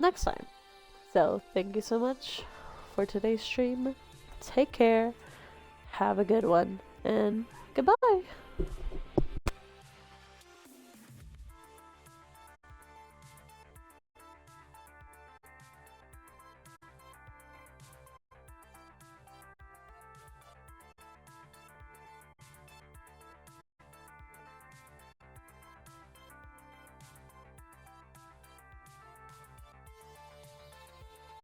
next time. So thank you so much for today's stream. Take care, have a good one, and goodbye.